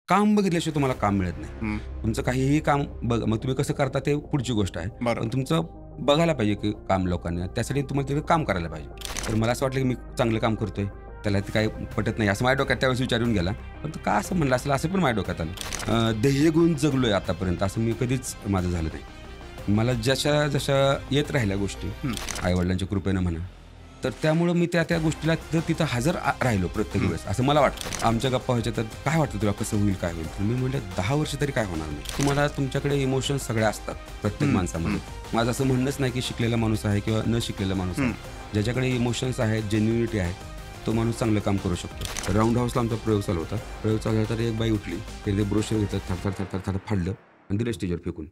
काम बघितल्याशिवाय तुम्हाला काम मिळत नाही. हं, तुमचं काहीही काम मग तुम्ही कसं करता ते पुढची गोष्ट आहे. बरोबर. पण तुमचं बघायला पाहिजे की काम लोकांनी, त्यासाठी तुम्हाला तिथे काम करायला पाहिजे. तर मला असं वाटलं की मी चांगलं काम करतोय, त्याला ते काही पटत नाही असं माझ्या डोक्यात त्यावेळेस विचार येऊन गेला. पण का असं म्हणलं असेल असं पण माझ्या डोक्यात आलं. ध्येय घेऊन जगलोय आतापर्यंत असं मी कधीच माझं झालं नाही. मला जशा येत राहिल्या गोष्टी आईवडिलांच्या कृपेनं म्हणा, तर त्यामुळं मी त्या गोष्टीला तिथं हजर राहिलो प्रत्येक वेळेस असं मला वाटतं. आमच्या गप्पा व्हायच्या तर काय वाटतं तुला, कसं होईल, काय होईल? तर मी म्हटलं 10 वर्ष तरी काय होणार नाही. तुम्हाला तुमच्याकडे इमोशन्स सगळ्या असतात प्रत्येक माणसामध्ये. माझं असं म्हणणंच नाही की शिकलेला माणूस आहे किंवा न शिकलेला माणूस आहे. ज्याच्याकडे इमोशन्स आहेत, जेन्युनिटी आहे, तो माणूस चांगलं काम करू शकतो. राऊंड हाऊसला आमचा प्रयोग चालू होता. प्रयोग चालू होता तर एक बाई उठली, ते ब्रोशर घेतलं, थर फाडलं आणि दिलं स्टेजवर फेकून.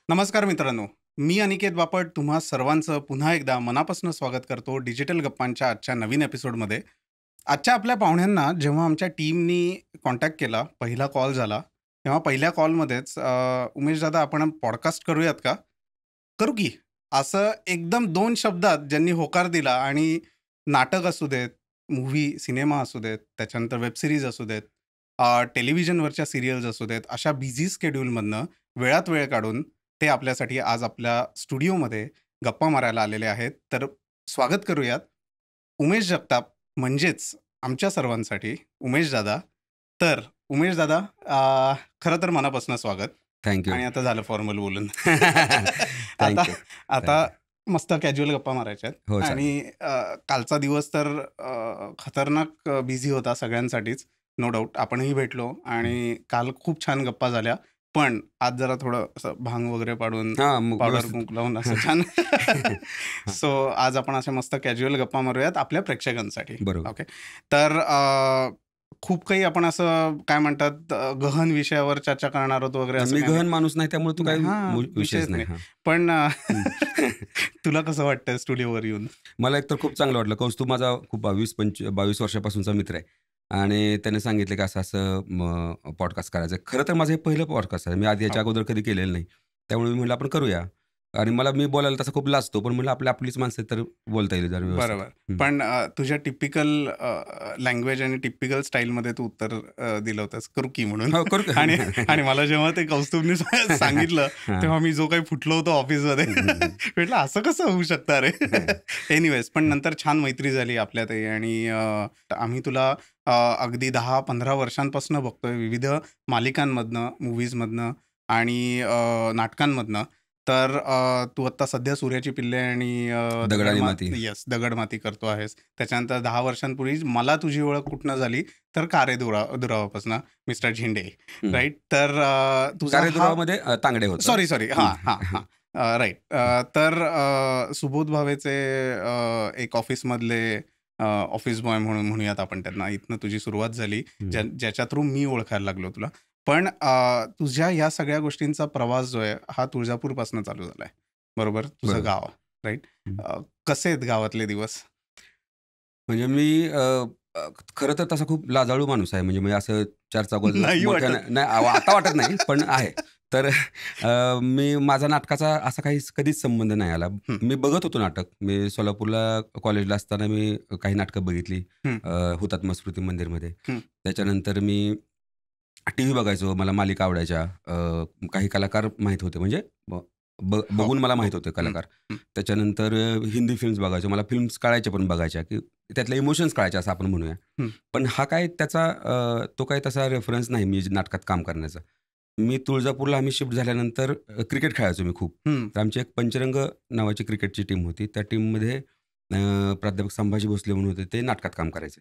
नमस्कार मित्रांनो, मी अनिकेत बापट तुम्हा सर्वांचं पुन्हा एकदा मनापासून स्वागत करतो डिजिटल गप्पांच्या आजच्या नवीन एपिसोडमध्ये. आजच्या आपल्या पाहुण्यांना जेव्हा आमच्या टीमनी कॉन्टॅक्ट केला, पहिला कॉल झाला, तेव्हा पहिल्या कॉलमध्येच उमेश दादा आपण पॉडकास्ट करूयात का? करू की, असं एकदम 2 शब्दात ज्यांनी होकार दिला. आणि नाटक असू देत, मूव्ही सिनेमा असू देत, त्याच्यानंतर वेबसिरीज असू देत, टेलिव्हिजनवरच्या सिरियल्स असू देत, अशा बिझी स्केड्यूलमधनं वेळात वेळ काढून ते आपल्यासाठी आज आपल्या स्टुडिओमध्ये गप्पा मारायला आलेले आहेत. तर स्वागत करूयात उमेश जगताप, म्हणजेच आमच्या सर्वांसाठी उमेश दादा. तर उमेश दादा, खरं तर मनापासून स्वागत. थँक्यू. आणि आता झालं फॉर्मल बोलून. आता थँक्यू. आता मस्त कॅज्युअल गप्पा मारायच्या आहेत. हो, चालेल. आणि कालचा दिवस तर खतरनाक बिझी होता सगळ्यांसाठीच, नो डाऊट. आपणही भेटलो आणि काल खूप छान गप्पा झाल्या. पण आज जरा थोडं असं भांग वगैरे पाडून, पावडर व्यवस्थित. कुंक लावून असं छान. सो आज आपण अशा मस्त कॅज्युअल गप्पा मारूयात आपल्या प्रेक्षकांसाठी. बरोबर. ओके. तर खूप काही आपण असं काय म्हणतात गहन विषयावर चर्चा करणार आहोत वगैरे असं मी काही गहन माणूस नाही त्यामुळे तू काही हां, विषयच विषयच नाही. नाही. पण तुला कसं वाटतं स्टुडिओवर येऊन? मला एकतर खूप चांगलं वाटलं. कौस्तुभ माझा खूप 22 वर्षापासूनचा मित्र आहे आणि त्याने सांगितलं की असं पॉडकास्ट करायचं. खरं तर माझं हे पहिलं पॉडकास्ट आहे. मी आधी याच्या अगोदर कधी केलेलं नाही. त्यामुळे मी म्हटलं आपण करूया. आणि मी बोलायला तसा खूप लाजतो, पण म्हटलं आपलीच माणसं आहेत तर बोलता येईल जरा व्यवस्थित. बरोबर. पण तुझ्या टिपिकल लँग्वेज आणि टिपिकल स्टाईलमध्ये तू उत्तर दिलं होतंस, करू की म्हणून. हो, करू का? आणि मला जेव्हा ते कौस्तुभने सांगितलं तेव्हा मी जो काही फुटलो होतो ऑफिसमध्ये, म्हटलं असं कसं होऊ शकतं रे. एनिवेज, पण नंतर छान मैत्री झाली आपल्यात. आणि आम्ही तुला अगदी 10-15 वर्षांपासून बघतोय विविध मालिकांमधनं, मूव्हीजमधनं आणि नाटकांमधनं. तर तू आत्ता सध्या सूर्याची पिल्ले आणि दगड आणि माती. येस, दगड माती करतो आहेस. त्याच्यानंतर 10 वर्षांपूर्वी मला तुझी ओळख कुठनं झाली तर कारे दुरावापासून मिस्टर झेंडे, राईट. तर तुझा कार्यदुरावामध्ये तांगडे होतं. सॉरी हां राईट. तर सुबोध भावेचे एक ऑफिसमधले ऑफिस बॉय म्हणून म्हणूयात आपण त्यांना. इथनं तुझी सुरुवात झाली, ज्याच्या थ्रू मी ओळखायला लागलो तुला. पण तुझ्या या सगळ्या गोष्टींचा प्रवास जो आहे हा तुळजापूरपासून चालू झालाय, बरोबर? तुझं बरोबर. गाव, राईट. कसे आहेत गावातले दिवस? म्हणजे मी खरं तर तसा खूप लाजाळू माणूस आहे. म्हणजे मी असं चारचाकी नाही मोठ्या वाटत. नाही आता वाटत नाही, पण आहे. तर माझा नाटकाचा असा कधीच संबंध नाही आला. मी बघत होतो नाटक. मी सोलापूरला कॉलेजला असताना मी काही नाटकं बघितली हुतात्मा स्मृती मंदिरमध्ये. त्याच्यानंतर मी टीव्ही बघायचो. मला मालिका आवडायच्या. काही कलाकार माहीत होते, म्हणजे बघून मला माहीत होते कलाकार. त्याच्यानंतर हिंदी फिल्म्स बघायचो. मला फिल्म्स कळायच्या, पण बघायच्या की त्यातले इमोशन्स कळायचे असं आपण म्हणूया. पण हा काय त्याचा तो काही तसा रेफरन्स नाही मी नाटकात काम करण्याचा. मी तुळजापूरला आम्ही शिफ्ट झाल्यानंतर क्रिकेट खेळायचो मी खूप. तर आमची एक पंचरंग नावाची क्रिकेटची टीम होती. त्या टीममध्ये प्राध्यापक संभाजी भोसले म्हणून होते, ते नाटकात काम करायचे.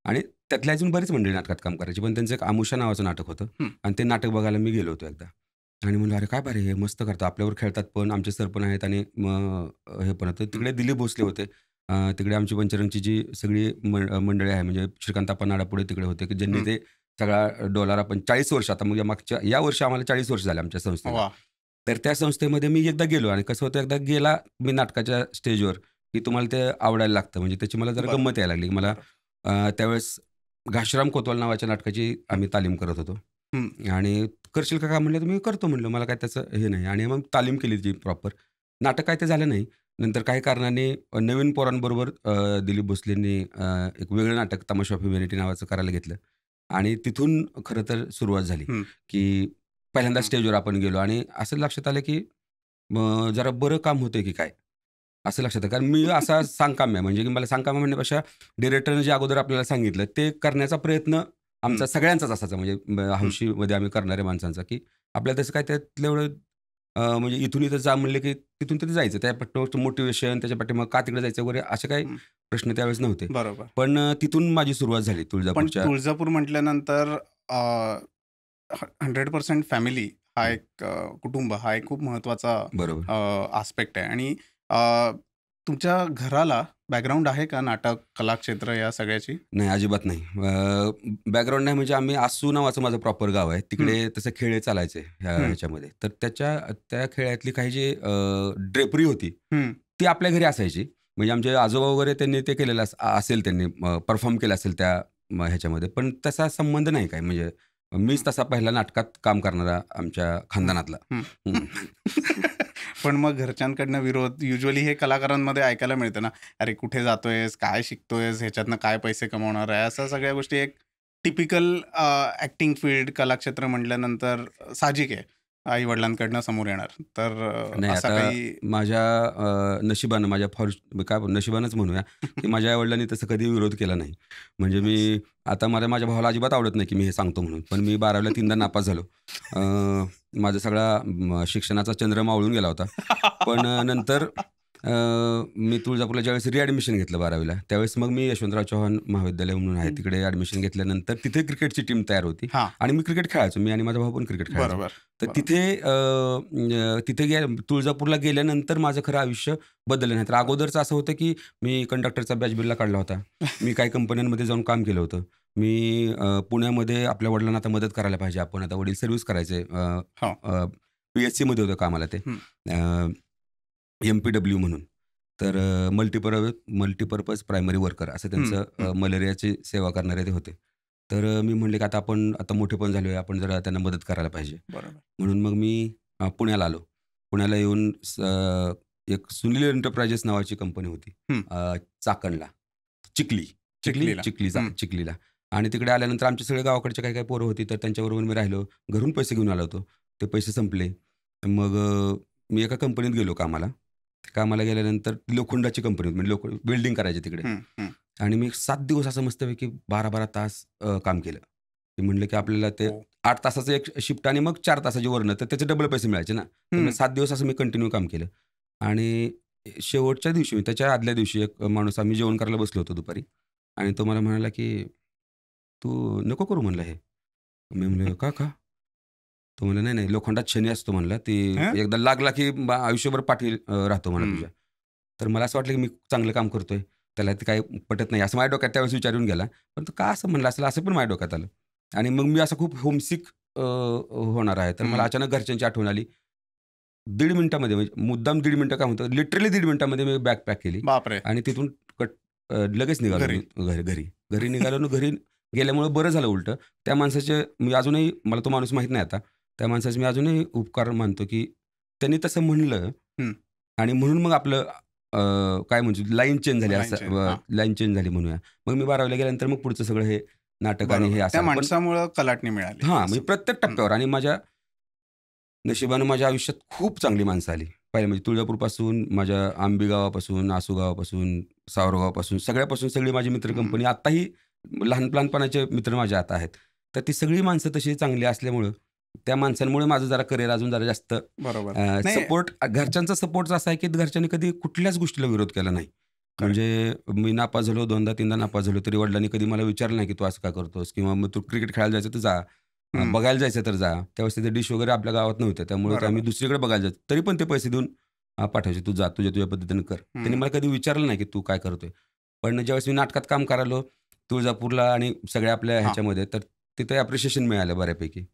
आणि त्यातल्या अजून बरीच मंडळी नाटकात काम करायची. पण त्यांचं एक आमुषा नावाचं नाटक होतं आणि ते नाटक बघायला मी गेलो होतो एकदा. आणि म्हणलं अरे काय बरे, हे मस्त करतात, आपल्यावर खेळतात पण, आमचे सर पण आहेत आणि हे पण होतं. तिकडे दिलीप भोसले होते. तिकडे आमची पंचरंगची जी सगळी मंडळी आहे, म्हणजे श्रीकांत नाडापुढे तिकडे होते की ज्यांनी ते सगळा डोलारा. पण 40 वर्ष आता, म्हणजे मागच्या या वर्षी आम्हाला 40 वर्ष झाले आमच्या संस्थेला. तर त्या संस्थेमध्ये मी एकदा गेलो आणि कसं होतं, एकदा गेला मी नाटकाच्या स्टेजवर की तुम्हाला ते आवडायला लागतं. म्हणजे त्याची मला जरा गंमत यायला लागली. मला त्यावेळेस घाशीराम कोतवाल नावाच्या नाटकाची आम्ही तालीम करत होतो. आणि करशील का म्हणलं तर मी करतो म्हणलं, मला काय त्याचं हे नाही. आणि मग तालीम केली ती प्रॉपर. नाटक काय ते झालं नाही. नंतर काही कारणाने नवीन पोरांबरोबर दिलीप भोसलेंनी एक वेगळं नाटक तमाशा ऑफ ह्युमॅनिटी नावाचं करायला घेतलं. आणि तिथून खरं तर सुरुवात झाली, की पहिल्यांदा स्टेजवर आपण गेलो आणि असं लक्षात आलं, की जरा बरं काम होतंय की काय? असं लक्षात आलं. कारण मी असा सांगकाम्य म्हणजे की मला सांगकाम्य म्हणण्यापेक्षा डिरेक्टरने जे अगोदर आपल्याला सांगितलं ते करण्याचा प्रयत्न आमचा सगळ्यांचाच असायचा. म्हणजे हौशीमध्ये आम्ही करणाऱ्या माणसांचा, की आपल्याला तसं काय त्यातलं एवढं म्हणजे इथून इथं जा म्हणले, की तिथून तिथे जायचं. त्या पाठीमागचं मोटिव्हेशन, त्याच्या पाठीमागे का तिकडे जायचं वगैरे असे काही प्रश्न त्यावेळेस नव्हते. बरोबर. पण तिथून माझी सुरुवात झाली पण तुळजापूरच्या. तुळजापूर म्हटल्यानंतर 100% फॅमिली हा एक कुटुंब हा एक खूप महत्वाचा बरोबर. आस्पेक्ट आहे. आणि तुमच्या घराला बॅकग्राऊंड आहे का नाटक, कलाक्षेत्र या सगळ्याची? नाही, अजिबात नाही. बॅकग्राऊंड नाही म्हणजे आम्ही आसू नावाचं माझं प्रॉपर गाव आहे. तिकडे तसं खेळ चालायचे ह्याच्यामध्ये. तर त्या खेळातली काही जी ड्रेपरी होती, ती आपल्या घरी असायची. म्हणजे आमचे आजोबा वगैरे त्यांनी ते केलेलं असेल, त्यांनी परफॉर्म केलं असेल त्या ह्याच्यामध्ये. पण तसा संबंध नाही काय. म्हणजे मीच तसा पहिला नाटकात काम करणारा आमच्या खानदानातला. पण मग घरच्यांकडनं विरोध युजुअली हे कलाकारांमध्ये ऐकायला मिळतं ना, अरे कुठे जातोयस, काय शिकतोयस, ह्याच्यातनं काय पैसे कमवणार आहे, असं सगळ्या गोष्टी एक टिपिकल ॲक्टिंग फील्ड, कलाक्षेत्र म्हटल्यानंतर साहजिक आहे आई वडिलांकडनं समोर येणार. तर नाही, असा आता काही माझ्या नशिबानं, माझ्या काय नशिबानंच म्हणूया, की माझ्या आई-वडिलांनी तसं कधी विरोध केला नाही. म्हणजे मी आता माझ्या भावाला अजिबात आवडत नाही, की मी हे सांगतो म्हणून. पण मी 12वीला 3दा नापास झालो. माझा सगळा शिक्षणाचा चंद्र मावळून गेला होता. पण नंतर मी तुळजापूरला ज्यावेळेस रिॲडमिशन घेतलं 12वीला, त्यावेळेस मग मी यशवंतराव चव्हाण महाविद्यालय म्हणून आहे, तिकडे ॲडमिशन घेतल्यानंतर तिथे क्रिकेटची टीम तयार होती. आणि मी क्रिकेट खेळायचो. मी आणि माझा भाऊ पण क्रिकेट खेळायचो. बरोबर. तर तिथे तुळजापूरला गेल्यानंतर माझं खरं आयुष्य बदललं नाही. तर अगोदरचं असं होतं, की मी कंडक्टरचा बॅच बिल्ला काढला होता. मी काही कंपन्यांमध्ये जाऊन काम केलं होतं. मी पुण्यामध्ये आपल्या वडिलांना आता मदत करायला पाहिजे आपण. आता वडील सर्व्हिस करायचे. PSCमध्ये होतं कामाला ते. MPW म्हणून. तर मल्टीपर्पज प्रायमरी वर्कर असं त्यांचं मलेरियाची सेवा करणारे ते होते. तर मी म्हणले, की आता मोठे पण झालोय, आपण जरा त्यांना मदत करायला पाहिजे. म्हणून मग मी पुण्याला आलो. पुण्याला येऊन एक सुनील एंटरप्राइजेस नावाची कंपनी होती चाकणला, चिखलीला. आणि तिकडे आल्यानंतर आमचे सगळे गावाकडचे काही काही पोरं होती, तर त्यांच्याबरोबर मी राहिलो. घरून पैसे घेऊन आलो होतो. ते पैसे संपले. मग मी एका कंपनीत गेलो कामाला. कामाला गेल्यानंतर लोखंडाची कंपनी होती, म्हणजे वेल्डिंग करायची तिकडे. आणि मी 7 दिवस असं मस्तपैकी 12-12 तास काम केलं. ते म्हणलं, की आपल्याला ते 8 तासाचं एक शिफ्ट आणि मग 4 तासाची वरनं, तर त्याचे डबल पैसे मिळायचे ना. तर 7 दिवस असं मी कंटिन्यू काम केलं. आणि शेवटच्या दिवशी, त्याच्या आदल्या दिवशी एक माणूस, आम्ही जेवण करायला बसलो होतो दुपारी, आणि तो मला म्हणाला, की तू नको करू म्हणलं हे. मी म्हणलं, का? तो म्हणला, नाही लोखंडात शनी असतो म्हणला, ती एकदा लागला की आयुष्यभर पाठी राहतो म्हणा तुझ्या. तर मला असं वाटलं, की मी चांगलं काम करतोय, त्याला ते काही पटत नाही असं माझ्या डोक्यात त्यावेळेस विचारून गेला. पण तो का असं म्हणलं असेल, असं पण माझ्या डोक्यात आलं. आणि मग मी असं खूप होमसिक होणार आहे. तर मला अचानक घरच्यांची आठवण आली. 1.5 मिनिटामध्ये, म्हणजे मुद्दाम 1.5 मिनिटं काम होतं, लिटरली 1.5 मिनिटामध्ये मी बॅग पॅक केली. बापरे. आणि तिथून लगेच निघालो घरी निघालो. घरी गेल्यामुळे बरं झालं उलटं. त्या माणसाचे मी अजूनही, मला तो माणूस माहीत नाही आता, त्या माणसाचे मी अजूनही उपकार मानतो, की त्यांनी तसं म्हणलं. आणि म्हणून मग आपलं काय म्हणजे लाईन चेंज झाली, असं लाईन चेंज झाली म्हणूया. मग मी 12वीला गेल्यानंतर मग पुढचं सगळं हे नाटक आणि हे असं माणसामुळे कलाटणी मिळाली. म्हणजे प्रत्येक टप्प्यावर. आणि माझ्या नशिबानं माझ्या आयुष्यात खूप चांगली माणसं आली. पहिले म्हणजे तुळजापूरपासून, माझ्या आंबी गावापासून, आसू गावापासून, सावरगावापासून, सगळ्यापासून सगळी माझी मित्र कंपनी, आत्ताही लहानपणाचे मित्र माझे आता आहेत. तर ती सगळी माणसं तशी चांगली असल्यामुळं, त्या माणसांमुळे माझं जरा करिअर अजून जरा जास्त सपोर्ट, घरच्यांचा सपोर्ट असा आहे, की घरच्यांनी कधी कुठल्याच गोष्टीला विरोध केला नाही. म्हणजे मी नापास झालो, 2दा 3दा नापास झालो, तरी वडिलांनी कधी मला विचारलं नाही, की तू असं का करतोस, किंवा मग तू क्रिकेट खेळायला जायचं तर जा, बघायला जायचं तर जा. त्यावेळेस तिथे डिश वगैरे आपल्या गावात नव्हत्या, त्यामुळे आम्ही दुसरीकडे बघायला जायचो. तरी पण ते पैसे देऊन पाठवायचे, तू जा, तुझ्या पद्धतीने कर. त्यांनी मला कधी विचारलं नाही, की तू काय करतोय. पण ज्यावेळेस मी नाटकात काम करायलो तुळजापूरला आणि सगळ्या आपल्या ह्याच्यामध्ये, तर तिथे अप्रिशिएशन मिळालं बऱ्यापैकी.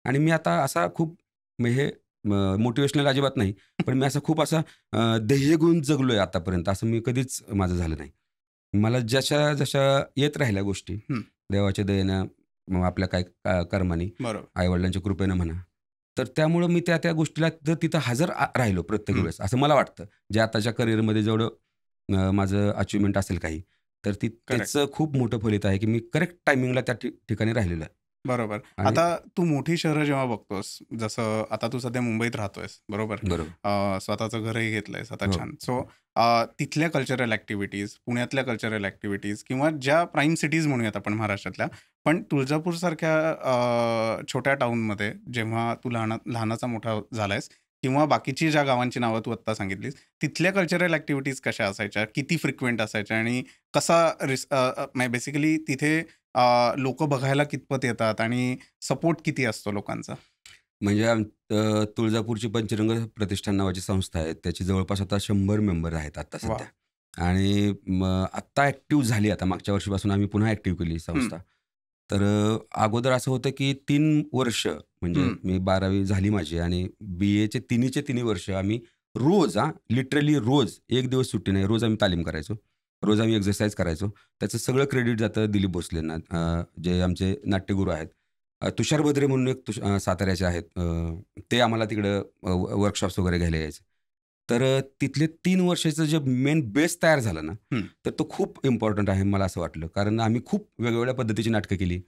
आणि मी आता असा खूप, हे मोटिवेशनल अजिबात नाही, पण मी खूप असा ध्येय गुण जगलोय आतापर्यंत, असं मी कधीच माझं झालं नाही. मला जशा येत राहिल्या गोष्टी देवाच्या दयेनं, आपल्या काय कर्माने, बरोबर. आईवडिलांच्या कृपेनं म्हणा. तर त्यामुळं मी त्या गोष्टीला तिथं हजर राहिलो प्रत्येक हं. वेळेस, असं मला वाटतं. जे आताच्या करिअरमध्ये जेवढं माझं अचिव्हमेंट असेल काही, तर करेक्ट. त्याचं खूप मोठं फलित आहे, की मी करेक्ट टायमिंगला त्या ठिकाणी राहिलेलो आहे. बरोबर. आणि आता तू मोठी शहरं जेव्हा बघतोस, जसं आता तू सध्या मुंबईत राहतोयस, बरोबर? बरोबर. स्वतःचं घरही घेतलंयस आता हो. छान. सो तिथल्या कल्चरल ॲक्टिव्हिटीज, पुण्यातल्या कल्चरल ॲक्टिव्हिटीज किंवा ज्या प्राईम सिटीज म्हणूयात आपण महाराष्ट्रातल्या, पण तुळजापूरसारख्या छोट्या टाऊनमध्ये जेव्हा तू लहानाचा मोठा झालायस किंवा बाकीची ज्या गावांची नावं तू आत्ता सांगितलीस, तिथल्या कल्चरल ॲक्टिव्हिटीज कशा असायच्या? किती फ्रिक्वेंट असायच्या? आणि कसा बेसिकली तिथे लोकं बघायला कितपत येतात आणि सपोर्ट किती असतो लोकांचा? म्हणजे तुळजापूरची पंचरंग प्रतिष्ठान नावाची संस्था आहे. त्याची जवळपास आता 100 मेंबर आहेत आता वाह! सध्या. आणि आत्ता ॲक्टिव्ह झाली, आता मागच्या वर्षीपासून आम्ही पुन्हा ॲक्टिव्ह केली ही संस्था. तर अगोदर असं होतं की 3 वर्ष, म्हणजे हं. मी 12वी झाली माझी आणि BAचे तिन्ही वर्ष आम्ही रोज लिटरली रोज, एक दिवस सुट्टी नाही. रोज आम्ही तालीम करायचो. रोज आम्ही एक्सरसाइज करायचो. त्याचं सगळं क्रेडिट जातं दिलीप भोसलेंना, जे आमचे नाट्यगुरू आहेत. तुषार भद्रे म्हणून एक साताऱ्याचे आहेत. ते आम्हाला तिकडं वर्कशॉप्स वगैरे घ्यायला यायचे. तर तिथले 3 वर्षाचं जे मेन बेस तयार झालं ना, हं. तर तो खूप इम्पॉर्टंट आहे मला असं वाटलं. कारण आम्ही खूप वेगवेगळ्या पद्धतीची नाटकं केली.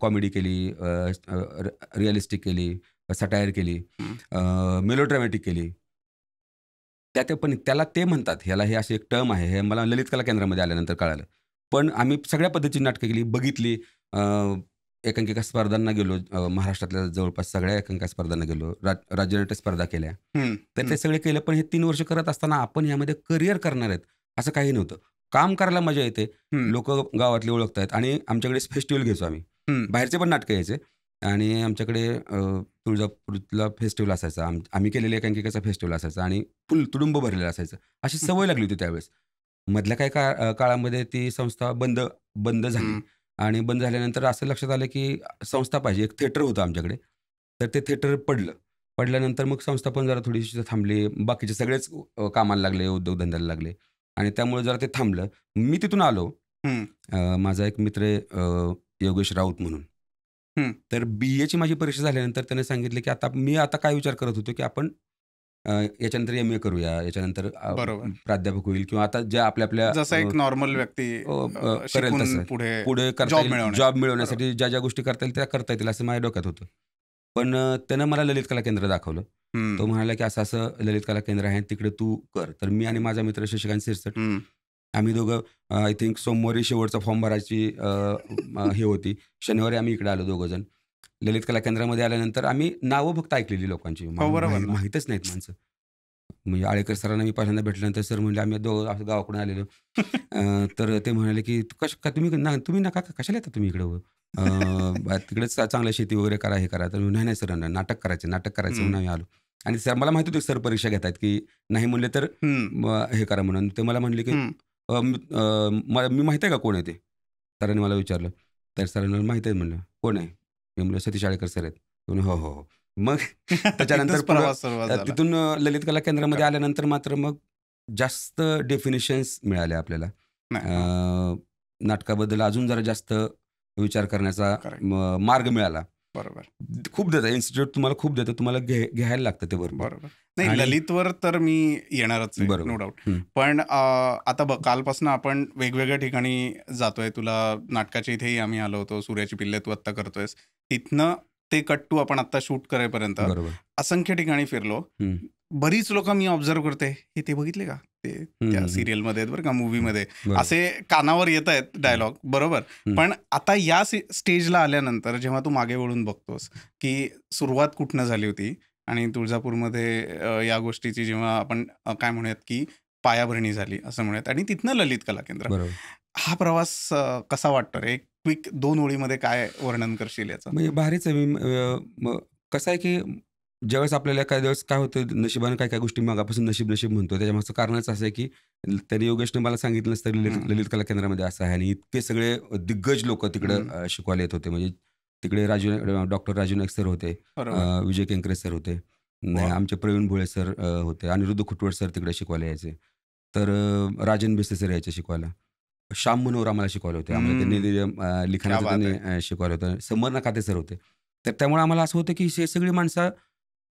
कॉमेडी केली, रिअलिस्टिक केली, सटायर केली, मेलोड्रॅमॅटिक केली. पण त्याला ते म्हणतात, ह्याला हे अशी एक टर्म आहे, हे मला ललित कला केंद्रामध्ये आल्यानंतर कळालं. पण आम्ही सगळ्या पद्धतीची नाटकं केली, बघितली. एकांकिका स्पर्धांना गेलो, महाराष्ट्रातल्या जवळपास सगळ्या एकांकिका स्पर्धांना गेलो, राज्यनाट्य स्पर्धा केल्या. हं, तर हं. ते सगळे केलं. पण हे 3 वर्ष करत असताना आपण ह्यामध्ये करिअर करणार आहेत असं काही नव्हतं. काम करायला मजा येते, हं, लोकं गावातले ओळखतायत आणि आमच्याकडे फेस्टिवल घ्यायचो आम्ही. हं. बाहेरचे पण नाटकं यायचे आणि आमच्याकडे तुळजापूरला फेस्टिवल असायचा. आम्ही केलेल्या एकांकिकेचा फेस्टिवल असायचा आणि फुल तुडुंब भरलेलं असायचं. अशी सवय लागली होती त्यावेळेस. मधल्या काही काळामध्ये ती संस्था बंद झाली. हं. आणि बंद झाल्यानंतर असं लक्षात आलं की संस्था पाहिजे. एक थिएटर होतं आमच्याकडे. तर ते थिएटर पडलं. पडल्यानंतर मग संस्था पण जरा थोडीशी थांबली. बाकीचे सगळेच कामाला लागले, उद्योगधंद्याला लागले आणि त्यामुळे जरा ते थांबलं. मी तिथून आलो. हं, माझा एक मित्र आहे, योगेश राऊत म्हणून. हं. तर BAची माझी परीक्षा झाल्यानंतर त्याने सांगितलं की मी आता काय विचार करत होतो की आपण याच्यानंतर MA करूया. याच्यानंतर बरोबर. प्राध्यापक होईल किंवा आता ज्या आपल्या जसा एक नॉर्मल व्यक्ती करेल शिकून तसं. पुढे पुढे करता जॉब येईल, मिळवण्यासाठी. जॉब बरोबर. मिळवण्यासाठी ज्या गोष्टी करता येईल त्या करता येतील असं माझ्या डोक्यात होतं. पण त्यानं मला ललित कला केंद्र दाखवलं. हं, तो म्हणाला की असं ललित कला केंद्र आहे, तिकडे तू कर. तर मी आणि माझा मित्र शशिकांत सिरसट, हं. आम्ही दोघं आय थिंक सोमवारी शेवटचा फॉर्म भरायची हे होती. शनिवारी आम्ही इकडे आलो दोघंजण. ललित कला केंद्रामध्ये आल्यानंतर आम्ही नावं फक्त ऐकलेली लोकांची. हो, बरोबर ना. माहीतच नाहीत माणसं. म्हणजे आळेकर सरांना मी पहिल्यांदा भेटल्यानंतर सर म्हणले, आम्ही दोघं असं गावाकडून आलेलो. तर ते म्हणाले की तुम्ही नका कशाला येता तुम्ही इकडं? तिकडेच चांगलं शेती वगैरे करा, हे करा. तर नाही सर, नाटक करायचं म्हणून हं, आम्ही आलो. आणि सर मला माहिती होतं सर परीक्षा घेत आहेत, की नाही म्हणले तर हं, हे करा म्हणून. ते मला म्हणले की हं. मी माहिती आहे का कोण आहे ते? सरांनी मला विचारलं. तर सरांनी माहिती आहे म्हणलं. कोण आहे? मी म्हणलं सतीश आळेकर सर आहेत. ते म्हणे, हो, हो, हो. मग त्याच्यानंतर इथंच प्रवास सुरुवात झाला. तिथून ललित कला केंद्रामध्ये आल्यानंतर मात्र मग जास्त डेफिनेशन्स मिळाल्या आपल्याला. नाही, हां. नाटकाबद्दल अजून जरा जास्त विचार करण्याचा करेक्ट. मार्ग मिळाला. बरोबर, खूप देतं इन्स्टिट्यूट, तुम्हाला खूप देतं. तुम्हाला घ्यायला लागतं ते भरपूर. बरोबर. नाही, आणि ललितवर तर मी येणारच आहे, बरोबर. No doubt. हं. पण आता बघ, कालपासून आपण वेगवेगळ्या ठिकाणी जातोय. तुला नाटकाच्या इथेही आम्ही आलो होतो. सूर्याची पिल्ले तू आत्ता करतोयस. तिथनं ते कट टू आपण आत्ता शूट करेपर्यंत बरोबर. असंख्य ठिकाणी फिरलो. हं. बरीच लोकं मी ऑब्झर्व्ह करते, हे ते बघितले का? ते हं, त्या हं. सीरियलमध्ये आहेत बरं का, मूव्हीमध्ये. बरोबर. असे कानावर येत आहेत डायलॉग, बरोबर. हं. पण आता या स्टेजला आल्यानंतर जेव्हा तू मागे वळून बघतोस, की सुरुवात कुठनं झाली होती आणि तुळजापूरमध्ये या गोष्टीची जेव्हा आपण काय म्हणूयात, की पायाभरणी झाली असं म्हणूयात आणि तिथनं ललित कला केंद्र. बरोबर. हा प्रवास कसा वाटतो रे? एक क्विक 2 ओळीमध्ये काय वर्णन करशील याचं? म्हणजे भारीच आहे. कसं आहे की ज्यावेळेस आपल्याला काही दिवस काय होतं, नशिबानं काय गोष्टी मागापासून नशीब म्हणतो. त्याच्यामागचं कारणच असं आहे की त्याने योगेशने मला सांगितलं नसतं ललित कला केंद्रामध्ये असं आहे आणि इतके सगळे दिग्गज लोक तिकडं शिकवायला येत होते. म्हणजे तिकडे डॉक्टर राजू नाईक सर होते, बरोबर. विजय केंकरे सर होते, वाह! आमचे प्रवीण भोळे सर होते, अनिरुद्ध खुटवट सर तिकडे शिकवायला यायचे. तर राजन भिसे सर यायचे शिकवायला. श्याम मनोहर आम्हाला शिकवले होते. आम्हाला त्यांनी लिखाणाचं क्या बात त्यांनी शिकवलं होतं. समर्थ खाते सर होते. तर त्यामुळे आम्हाला असं होतं की हे सगळी माणसं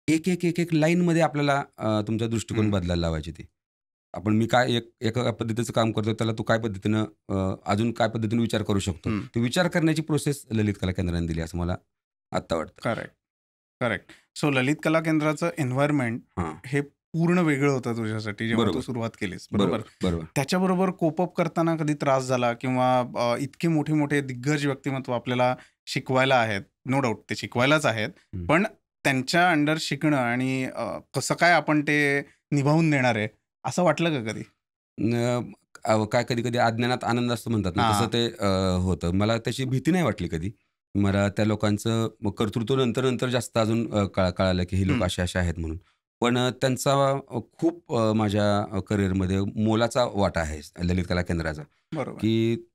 एक लाईनमध्ये आपल्याला तुमचा दृष्टिकोन बदलायला लावायची ती. मी काय एका पद्धतीचं काम करतो, त्याला तू काय पद्धतीनं अजून काय पद्धतीने विचार करू शकतो. ते विचार करण्याची प्रोसेस ललित कला केंद्राने दिली असं मला आत्ता वाटतं. करेक्ट. सो ललित कला केंद्राचं एन्व्हायरमेंट हे पूर्ण वेगळं होतं तुझ्यासाठी जेव्हा तू सुरुवात केलीस, बरोबर? त्याच्याबरोबर कोप अप करताना कधी त्रास झाला किंवा इतके मोठे मोठे दिग्गज व्यक्तिमत्व आपल्याला शिकवायला आहेत, नो डाऊट ते शिकवायलाच आहेत, पण त्यांच्या अंडर शिकणं आणि कसं काय आपण ते निभावून देणार आहे असं वाटलं का कधी? काय कधी अज्ञानात आनंद असतो म्हणतात ना, तसं ते होतं. मला त्याची भीती नाही वाटली कधी. मला त्या लोकांचं कर्तृत्व नंतर जास्त अजून कळालं की हे लोक असे आहेत म्हणून. पण त्यांचा खूप माझ्या करिअरमध्ये मोलाचा वाटा आहे ललित कला केंद्राचा. बरोबर. की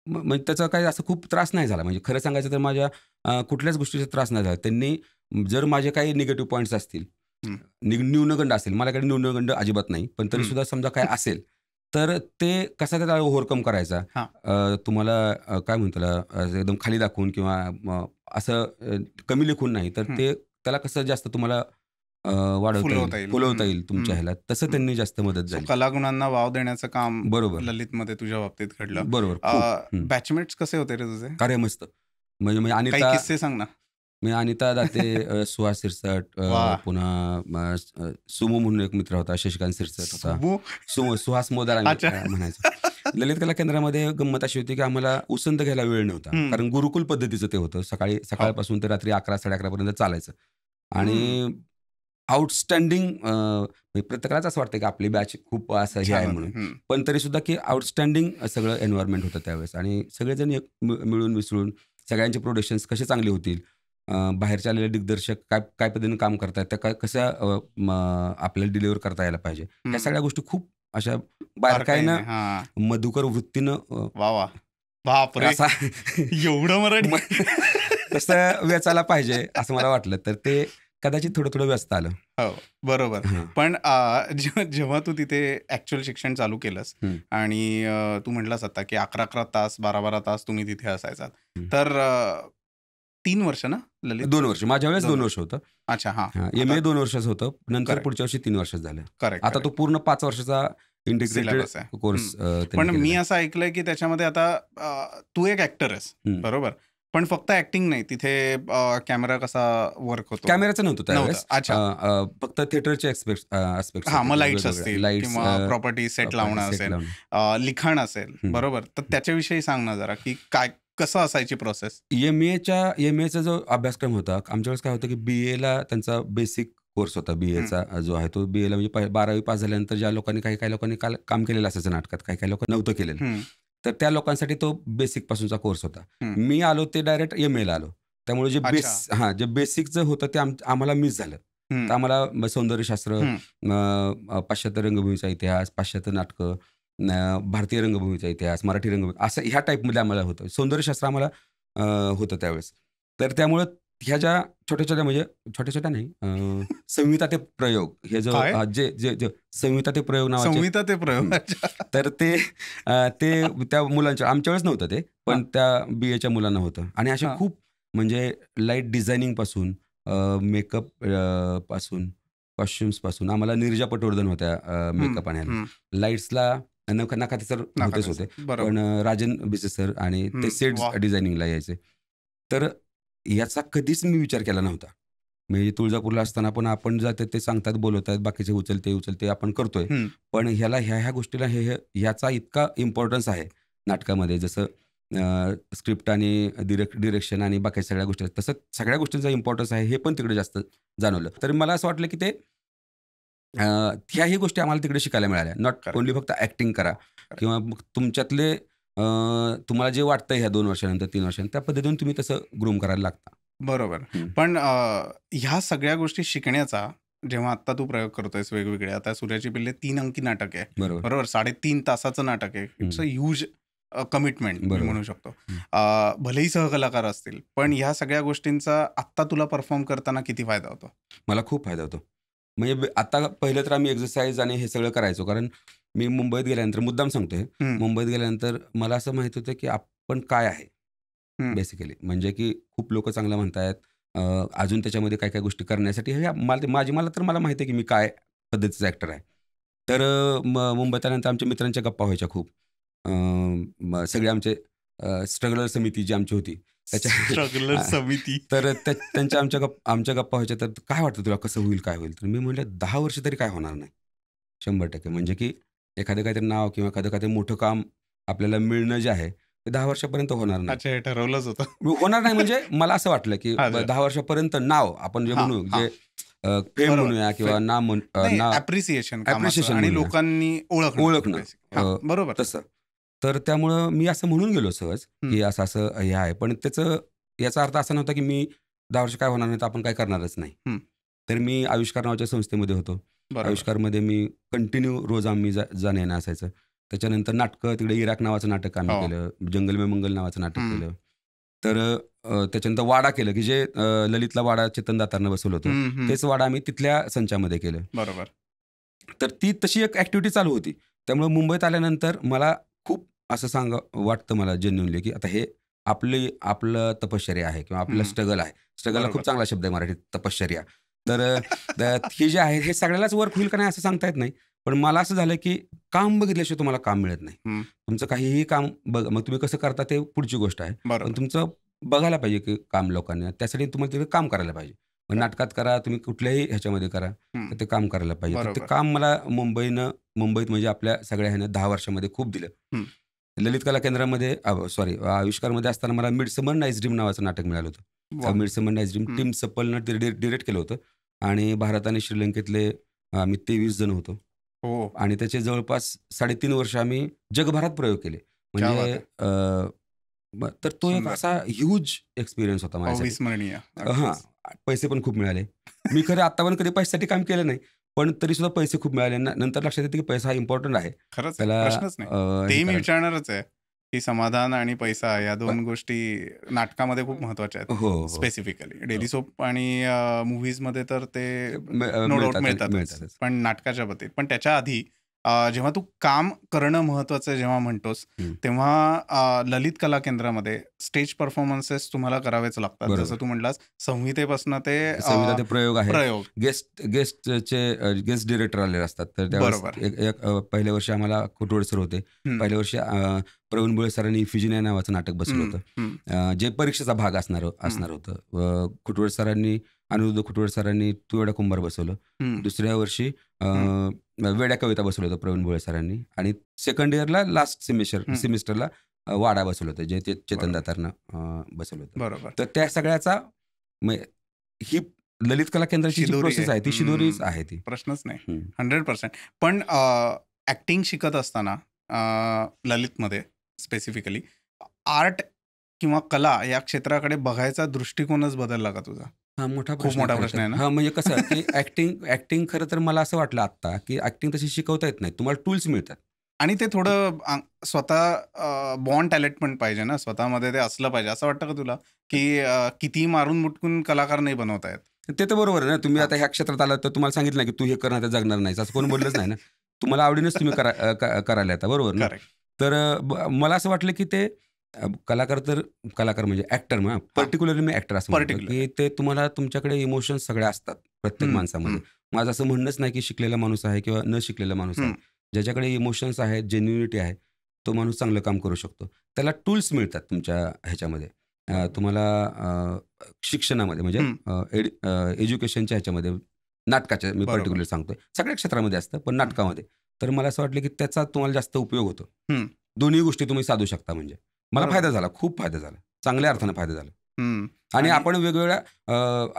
म्हणजे त्याचा काही असं खूप त्रास नाही झाला. म्हणजे खरं सांगायचं तर माझ्या कुठल्याच गोष्टीचा त्रास नाही झाला. त्यांनी जर माझे काही निगेटिव्ह पॉईंट्स असतील, न्यूनगंड असेल, माझ्याकडे न्यूनगंड अजिबात नाही, पण तरी सुद्धा समजा काय असेल तर ते कसा त्याला ओव्हरकम करायचा, तुम्हाला काय म्हणतो एकदम खाली दाखवून किंवा असं कमी लेखून नाही, तर ते त्याला कसं जास्त तुम्हाला फुलवता येईल तुमच्या ह्याला, तसं त्यांनी जास्त मदत झाली. कलागुणांना वाव देण्याचं काम बरोबर ललितमध्ये तुझ्या बाबतीत घडलं. बरोबर. बॅचमेट्स कसे होते रे तुझे? अरे मस्त. म्हणजे काही किस्से सांग ना. मी अनिता दाते, सुहास सिरसट, पुन्हा सुमो म्हणून एक मित्र होता, शशिकांत सिरसट होता, सुहास मोदार म्हणायचं. ललित कला केंद्रामध्ये गंमत अशी होती की आम्हाला उसंत घ्यायला वेळ नव्हता, कारण गुरुकुल पद्धतीचं ते होतं. सकाळपासून ते रात्री 11-11:30 पर्यंत चालायचं. आणि आउटस्टँडिंग प्रत्येकालाच असं वाटतं की आपली बॅच खूप असं हे आहे म्हणून, पण तरी सुद्धा की आउटस्टँडिंग सगळं एन्व्हायरमेंट होतं त्यावेळेस. आणि सगळेजण मिळून मिसळून सगळ्यांचे प्रोडक्शन्स कसे चांगले होतील, बाहेरचे आलेले दिग्दर्शक काय पद्धतीने काम करतात, त्या कसं आपल्याला डिलिव्हर करता यायला पाहिजे, ह्या सगळ्या गोष्टी खूप अशा बारकाईनं मधुकर वृत्तीनं असा एवढं मराठी तसं वेचायला पाहिजे असं मला वाटलं. तर ते कदाचित थोडं व्यस्त आलं. हो, बरोबर. पण जेव्हा तू तिथे ऍक्च्युअल शिक्षण चालू केलंस आणि तू म्हटलास आता की 11-11 तास 12-12 तास तुम्ही तिथे असायचात, तर 3 वर्ष ना ललित? 2 वर्ष. माझ्या वेळेस 2 वर्ष होतं. अच्छा. MA 2 वर्षाचं होतं, नंतर पुढच्या वर्षी 3 वर्ष झालं. आता तो पूर्ण 5 वर्षाचा इंटिग्रेटेड कोर्स. पण मी असं ऐकलंय की त्याच्यामध्ये आता तू एक ऍक्टर आहेस, बरोबर, पण फक्त ऍक्टिंग नाही, तिथे कॅमेरा कसा वर्क होतो? कॅमेराचं नव्हतं त्यावेळेस. फक्त थिएटरचे ऍस्पेक्ट, लाईट्स असतील किंवा प्रॉपर्टी सेट लावणं असेल, लिखाण असेल, बरोबर. तर त्याच्याविषयी सांग ना जरा की काय कसं असायची प्रोसेस? MA जो अभ्यासक्रम होता आमच्या वेळेस, काय होतं की BA ला त्यांचा बेसिक कोर्स होता. BA जो आहे तो BA ला म्हणजे 12वी पास झाल्यानंतर ज्या लोकांनी काही लोकांनी काम केलेलं असायचं नाटकात, काही लोकांनी नव्हतं केलेलं, तर त्या लोकांसाठी तो बेसिक पासूनचा कोर्स होता. मी आलो ते डायरेक्ट MA ला आलो. त्यामुळे जे बेसिकचं होतं ते आम्हाला मिस झालं. तर आम्हाला सौंदर्यशास्त्र, पाश्चात्य रंगभूमीचा इतिहास, पाश्चात्य नाटकं, भारतीय रंगभूमीचा इतिहास, मराठी रंगभूमी, असं ह्या टाईपमध्ये आम्हाला होतं. सौंदर्यशास्त्र आम्हाला होतं त्यावेळेस. तर त्यामुळं ह्या ज्या छोट्या नाही, संहिता ते प्रयोग, हे जो जे संहिता ते प्रयोग नावाचे, तर ते त्या मुलांच्या, आमच्या वेळेस नव्हतं ते, पण त्या BAच्या मुलांना होतं. आणि असे खूप म्हणजे लाईट डिझायनिंग पासून, मेकअप पासून, कॉस्ट्युम्स पासून, आम्हाला नीरजा पटवर्धन होत्या मेकअप आणायला. लाईट्सला नखाते सर होते, पण राजन भिसे सर आणि ते सेट्स डिझायनिंगला यायचे. तर याचा कधीच मी विचार केला नव्हता. म्हणजे तुळजापूरला असताना पण आपण जाते, ते सांगतात, बोलवतात, बाकीचे उचलते आपण करतोय, पण ह्या गोष्टीला ह्याचा इतका इम्पॉर्टन्स आहे नाटकामध्ये, जसं स्क्रिप्ट आणि डिरेक्शन आणि बाकी सगळ्या गोष्टी, तसं सगळ्या गोष्टींचा इम्पॉर्टन्स आहे, हे पण तिकडे जास्त जाणवलं. तर मला असं वाटलं की ते ह्याही गोष्टी आम्हाला तिकडे शिकायला मिळाल्या. नॉट ओनली फक्त ऍक्टिंग करा किंवा तुमच्यातले तुम्हाला जे वाटतं ह्या 2 वर्षानंतर 3 वर्षानंतर, त्या पद्धतीने तुम्ही तसं ग्रूम करायला लागता. बरोबर. पण ह्या सगळ्या गोष्टी शिकण्याचा जेव्हा आता तू प्रयोग करतोयस वेगवेगळे, आता सूर्याची पिल्ले 3 अंकी नाटक आहे, बरोबर, 3.5 तासाचं नाटक आहे. इट्स अ ह्यूज कमिटमेंट म्हणू शकतो. भलेही सहकलाकार असतील, पण ह्या सगळ्या गोष्टींचा आत्ता तुला परफॉर्म करताना किती फायदा होतो? मला खूप फायदा होतो. म्हणजे आता पहिलं तर आम्ही एक्सरसाइज आणि हे सगळं करायचो, कारण मी मुंबईत गेल्यानंतर मुद्दाम सांगतोय, मुंबईत गेल्यानंतर मला असं माहित होतं की आपण काय आहे बेसिकली. म्हणजे की खूप लोक चांगलं म्हणतायत, अजून त्याच्यामध्ये काय काय गोष्टी करण्यासाठी हे मला तर मला माहिती आहे की मी काय पद्धतीचा ॲक्टर आहे. तर मुंबईत आल्यानंतर आमच्या मित्रांच्या गप्पा व्हायच्या खूप. सगळे आमचे स्ट्रगलर समिती जी आमची होती स्ट्रगलर समिती. तर त्यांच्या आमच्या गप्पा व्हायच्या. तर काय वाटतं तुला, कसं होईल, काय होईल? तर मी म्हटलं 10 वर्ष तरी काय होणार नाही, 100%. म्हणजे की एखादं काहीतरी नाव किंवा एखादं काहीतरी मोठं काम आपल्याला मिळणं जे आहे ते 10 वर्षापर्यंत होणार नाही. अच्छा, हे ठरवलंच होतं. होणार नाही म्हणजे मला असं वाटलं की 10 वर्षापर्यंत नाव आपण जे म्हणू, जे फेम म्हणूया किंवा नाव अप्रिसिएशन अप्रिसिएशन आणि लोकांनी ओळखणं बरोबर तसं. तर त्यामुळं मी असं म्हणून गेलो सहज की असं हे आहे. पण याचा अर्थ असा नव्हता की मी 10 वर्ष काय होणार नाही तर आपण काय करणारच नाही. तर मी आविष्कार नावाच्या संस्थेमध्ये होतो. आविष्कारमध्ये मी कंटिन्यू रोज आम्ही जाणं येणं असायचं. त्याच्यानंतर नाटकं, तिकडे इराक नावाचं नाटक आम्ही केलं, जंगल में मंगल नावाचं नाटक केलं. तर त्याच्यानंतर वाडा केलं की जे ललितला वाडा चेतन दातारनं बसवलं होतं, तेच वाडा आम्ही तिथल्या संचामध्ये केलं. बरोबर. तर ती तशी एक ॲक्टिव्हिटी चालू होती. त्यामुळे मुंबईत आल्यानंतर मला खूप असं वाटतं मला जेन्युइनली की आता हे आपलं तपश्चर्या आहे किंवा आपलं स्ट्रगल आहे. स्ट्रगलला खूप चांगला शब्द आहे मराठीत, तपश्चर्या. तर हे जे आहे हे सगळ्यालाच वर्क होईल का नाही असं सांगता येत नाही. पण मला असं झालं की काम बघितल्याशिवाय तुम्हाला काम मिळत नाही. तुमचं काहीही काम मग तुम्ही कसं करता ते पुढची गोष्ट आहे. पण तुमचं बघायला पाहिजे की काम लोकांनी, त्यासाठी तुम्हाला तिथे काम करायला पाहिजे. मग नाटकात करा, तुम्ही कुठल्याही ह्याच्यामध्ये करा, तर ते काम करायला पाहिजे. तर ते काम मला मुंबईत म्हणजे आपल्या सगळ्या ह्यानं 10 वर्षामध्ये खूप दिलं. ललित कला केंद्रामध्ये आविष्कारमध्ये असताना मला मिडसमर नाईट्स ड्रीम नावाचं नाटक मिळालं होतं. मिडसमर नाईट्स ड्रीम टीम सपलनं डिरेक्ट केलं होतं आणि भारत आणि श्रीलंकेतले आम्ही 23 जण होतो. आणि त्याचे जवळपास 3.5 वर्ष आम्ही जगभरात प्रयोग केले. म्हणजे तर तो एक असा ह्यूज एक्सपिरियन्स होता माझ्यासाठी. हां, पैसे पण खूप मिळाले. मी खरं आत्तापर्यंत कधी पैशासाठी काम केलं नाही, पण तरी सुद्धा पैसे खूप मिळाले. नंतर लक्षात येतं की पैसा हा इम्पॉर्टंट आहे. खरंच प्रश्नच नाही. तेही मी विचारणारच आहे की समाधान आणि पैसा या 2 गोष्टी नाटकामध्ये खूप महत्वाच्या आहेत. स्पेसिफिकली डेली सोप आणि मूव्हीजमध्ये तर ते नो डाऊट मिळतातच, पण नाटकाच्या बाबतीत. पण त्याच्या आधी जेव्हा तू काम करणं महत्वाचं आहे जेव्हा म्हणतोस, तेव्हा ललित कला केंद्रामध्ये स्टेज परफॉर्मन्सेस तुम्हाला करावेच लागतात. जसं तू म्हटलास, संहितेपासून ते प्रयोग आहे. गेस्ट डिरेक्टर आलेले असतात. तर त्यावेळेस पहिल्या वर्षी आम्हाला कुटवड सर होते. पहिल्या वर्षी प्रवीण बुळे सरांनी इफिजिनिया नावाचं नाटक बसवलं होतं, जे परीक्षेचा भाग असणार होतं. कुटवड सरांनी, अनिरुद्ध कुटवड सरांनी तू वेडा कुंभार बसवलं. दुसऱ्या वर्षी वेड्या कविता बसवलं होतं प्रवीण बुळे सरांनी. आणि सेकंड इयरला लास्ट सेमिस्टरला वाडा बसवलं होतं, जे चेतन दातारनं बसवलं होतं. तर त्या सगळ्याचा ही ललित कला केंद्राची जी प्रोसेस आहे ती शिदोरीच आहे. ती प्रश्नच नाही, 100%. पण ऍक्टिंग शिकत असताना ललितमध्ये स्पेसिफिकली आर्ट किंवा कला या क्षेत्राकडे बघायचा दृष्टिकोनच बदलला का तुझा? खूप मोठा प्रश्न आहे ना. हा, म्हणजे कसं की ऍक्टिंग खरं तर मला असं वाटलं आता की ऍक्टिंग तशी शिकवता येत नाही, तुम्हाला टूल्स मिळतात. आणि ते थोडं स्वतः बॉर्न टॅलेंट पण पाहिजे ना, स्वतःमध्ये ते असलं पाहिजे. असं वाटतं का तुला की किती मारून मुटकून कलाकार नाही बनवता येत? ते तर बरोबर आहे ना. तुम्ही आता ह्या क्षेत्रात आलात तर तुम्हाला सांगितलं की तू हे करणार तर जगणार नाही, असं कोण बोललंच नाही ना. तुम्हाला आवडीनच तुम्ही करायला येता, बरोबर ना. तर मला असं वाटलं की ते कलाकार म्हणजे ऍक्टर, पर्टिक्युलरली मी ऍक्टर असं म्हणतो की ते तुम्हाला तुमच्याकडे इमोशन्स सगळ्या असतात प्रत्येक माणसामध्ये. माझं असं म्हणणंच नाही की शिकलेला माणूस आहे किंवा न शिकलेला माणूस आहे. ज्याच्याकडे इमोशन्स आहेत, जेन्युनिटी आहे, तो माणूस चांगलं काम करू शकतो. त्याला टूल्स मिळतात तुमच्या ह्याच्यामध्ये. तुम्हाला शिक्षणामध्ये म्हणजे एज्युकेशनच्या ह्याच्यामध्ये, नाटकाच्या मी पर्टिक्युलर सांगतोय, सगळ्या क्षेत्रामध्ये असतं पण नाटकामध्ये. तर मला असं वाटलं की त्याचा तुम्हाला जास्त उपयोग होतो. दोन्ही गोष्टी तुम्ही साधू शकता. म्हणजे मला फायदा झाला, खूप फायदा झाला, चांगल्या अर्थानं फायदा झाला. आणि आपण वेगवेगळ्या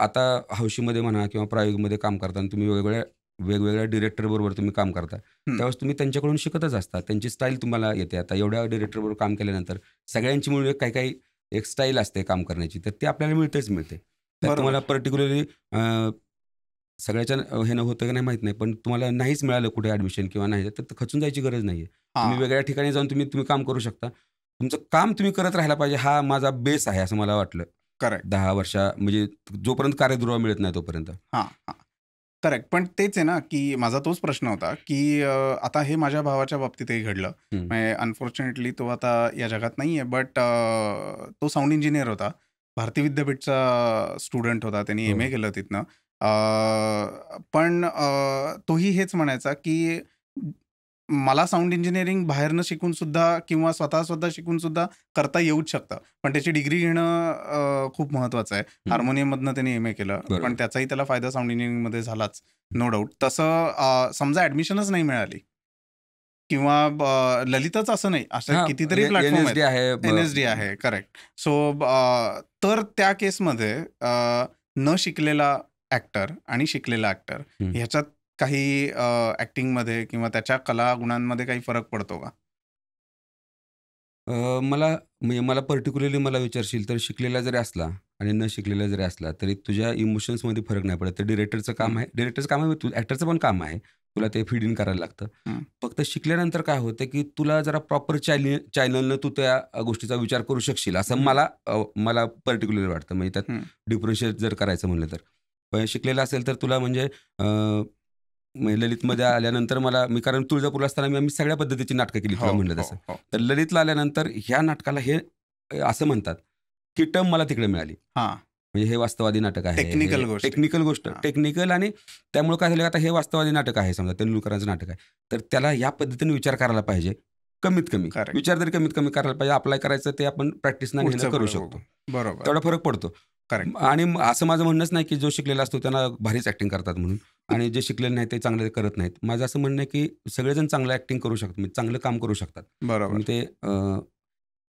आता हौशीमध्ये म्हणा किंवा प्रायोगिकमध्ये काम करताना तुम्ही वेगवेगळ्या डिरेक्टर बरोबर तुम्ही काम करता, त्यावेळेस तुम्ही त्यांच्याकडून शिकतच असता. त्यांची स्टाईल तुम्हाला येते. आता एवढ्या डिरेक्टर बरोबर काम केल्यानंतर सगळ्यांची मिळून काही एक स्टाईल असते काम करण्याची, तर ती आपल्याला मिळते. तर तुम्हाला पर्टिक्युलरली सगळ्याच्या हे होतं की नाही माहित नाही, पण तुम्हाला नाहीच मिळालं कुठे ऍडमिशन किंवा नाही, तर खचून जायची गरज नाहीये. तुम्ही वेगळ्या ठिकाणी जाऊन तुम्ही काम करू शकता. तुमचं काम तुम्ही करत राहायला पाहिजे, हा माझा बेस आहे असं मला वाटलं. 10 वर्ष म्हणजे जोपर्यंत कार्यदुर्वा मिळत नाही तोपर्यंत. करेक्ट. पण तेच आहे ना, की माझा तोच प्रश्न होता, की आता हे माझ्या भावाच्या बाबतीतही घडलं. म्हणजे अनफॉर्च्युनेटली तो आता या जगात नाहीये, बट तो साउंड इंजिनियर होता. भारती विद्यापीठचा स्टुडंट होता. त्यांनी हो. MA केलं तिथनं. पण तोही हेच म्हणायचा, की मला साउंड इंजिनिअरिंग बाहेरनं शिकून सुद्धा किंवा स्वतः शिकून सुद्धा करता येऊच शकतं. पण त्याची डिग्री घेणं खूप महत्त्वाचं आहे. हार्मोनियममधनं त्यांनी MA केलं. पण बरोबर. त्याचाही त्याला फायदा साउंड इंजिनिअरिंगमध्ये झालाच, नो डाऊट. तसं समजा ॲडमिशनच नाही मिळाली किंवा ललितच असं नाही, असे हां, कितीतरी प्लॅटफॉर्म आहेत. NSD आहे. NSD आहे, करेक्ट. सो तर त्या केसमध्ये न शिकलेला ॲक्टर आणि शिकलेला ॲक्टर हं. ह्याच्यात काही ॲक्टिंगमध्ये किंवा त्याच्या कलागुणांमध्ये काही फरक पडतो का? मला पर्टिक्युलरली मला विचारशील तर शिकलेला जरी असला आणि न शिकलेला जरी असला तरी तुझ्या इमोशन्समध्ये फरक नाही पडत. ते डिरेक्टरचं काम आहे. डिरेक्टरचं काम आहे, ॲक्टरचं पण काम आहे. तुला ते फीड इन करायला लागतं. हं. फक्त शिकल्यानंतर काय होतं, की तुला जरा प्रॉपर चॅनलनं तू त्या गोष्टीचा विचार करू शकशील असं मला पर्टिक्युलरली वाटतं. म्हणजे त्यात हं. डिफरन्शिएट जर करायचं म्हणलं तर. पण शिकलेलं असेल तर तुला म्हणजे ललितमध्ये आल्यानंतर कारण तुळजापूरला असताना आम्ही सगळ्या पद्धतीची नाटकं केली हो, तुला म्हणलं हो, तसं. हो. तर ललितला आल्यानंतर ह्या नाटकाला हे असं म्हणतात, की टर्म मला तिकडे मिळाली. हां. म्हणजे हे वास्तववादी नाटक आहे. टेक्निकल गोष्टी. टेक्निकल गोष्ट. हां. टेक्निकल आणि त्यामुळे काय झालं आता हे वास्तववादी नाटक आहे समजा तेंडुलकरांचं नाटक आहे. तर त्याला या पद्धतीने विचार करायला पाहिजे. कमीत कमी. करेक्ट. विचार जरी कमीत कमी करायला पाहिजे. अप्लाय करायचं ते आपण प्रॅक्टिसनं पुढचं करू बरोबर. शकतो. बरोबर. तेवढा फरक पडतो. करेक्ट. आणि असं माझं म्हणणंच नाही, की जो शिकलेला असतो त्यांना भारीच ॲक्टिंग करतात म्हणून आणि जे शिकलेले नाही ते चांगले करत नाहीत. माझं असं म्हणणं आहे, की सगळेजण चांगलं ॲक्टिंग करू शकतात. म्हणजे चांगलं काम करू शकतात. बरोबर. आणि ते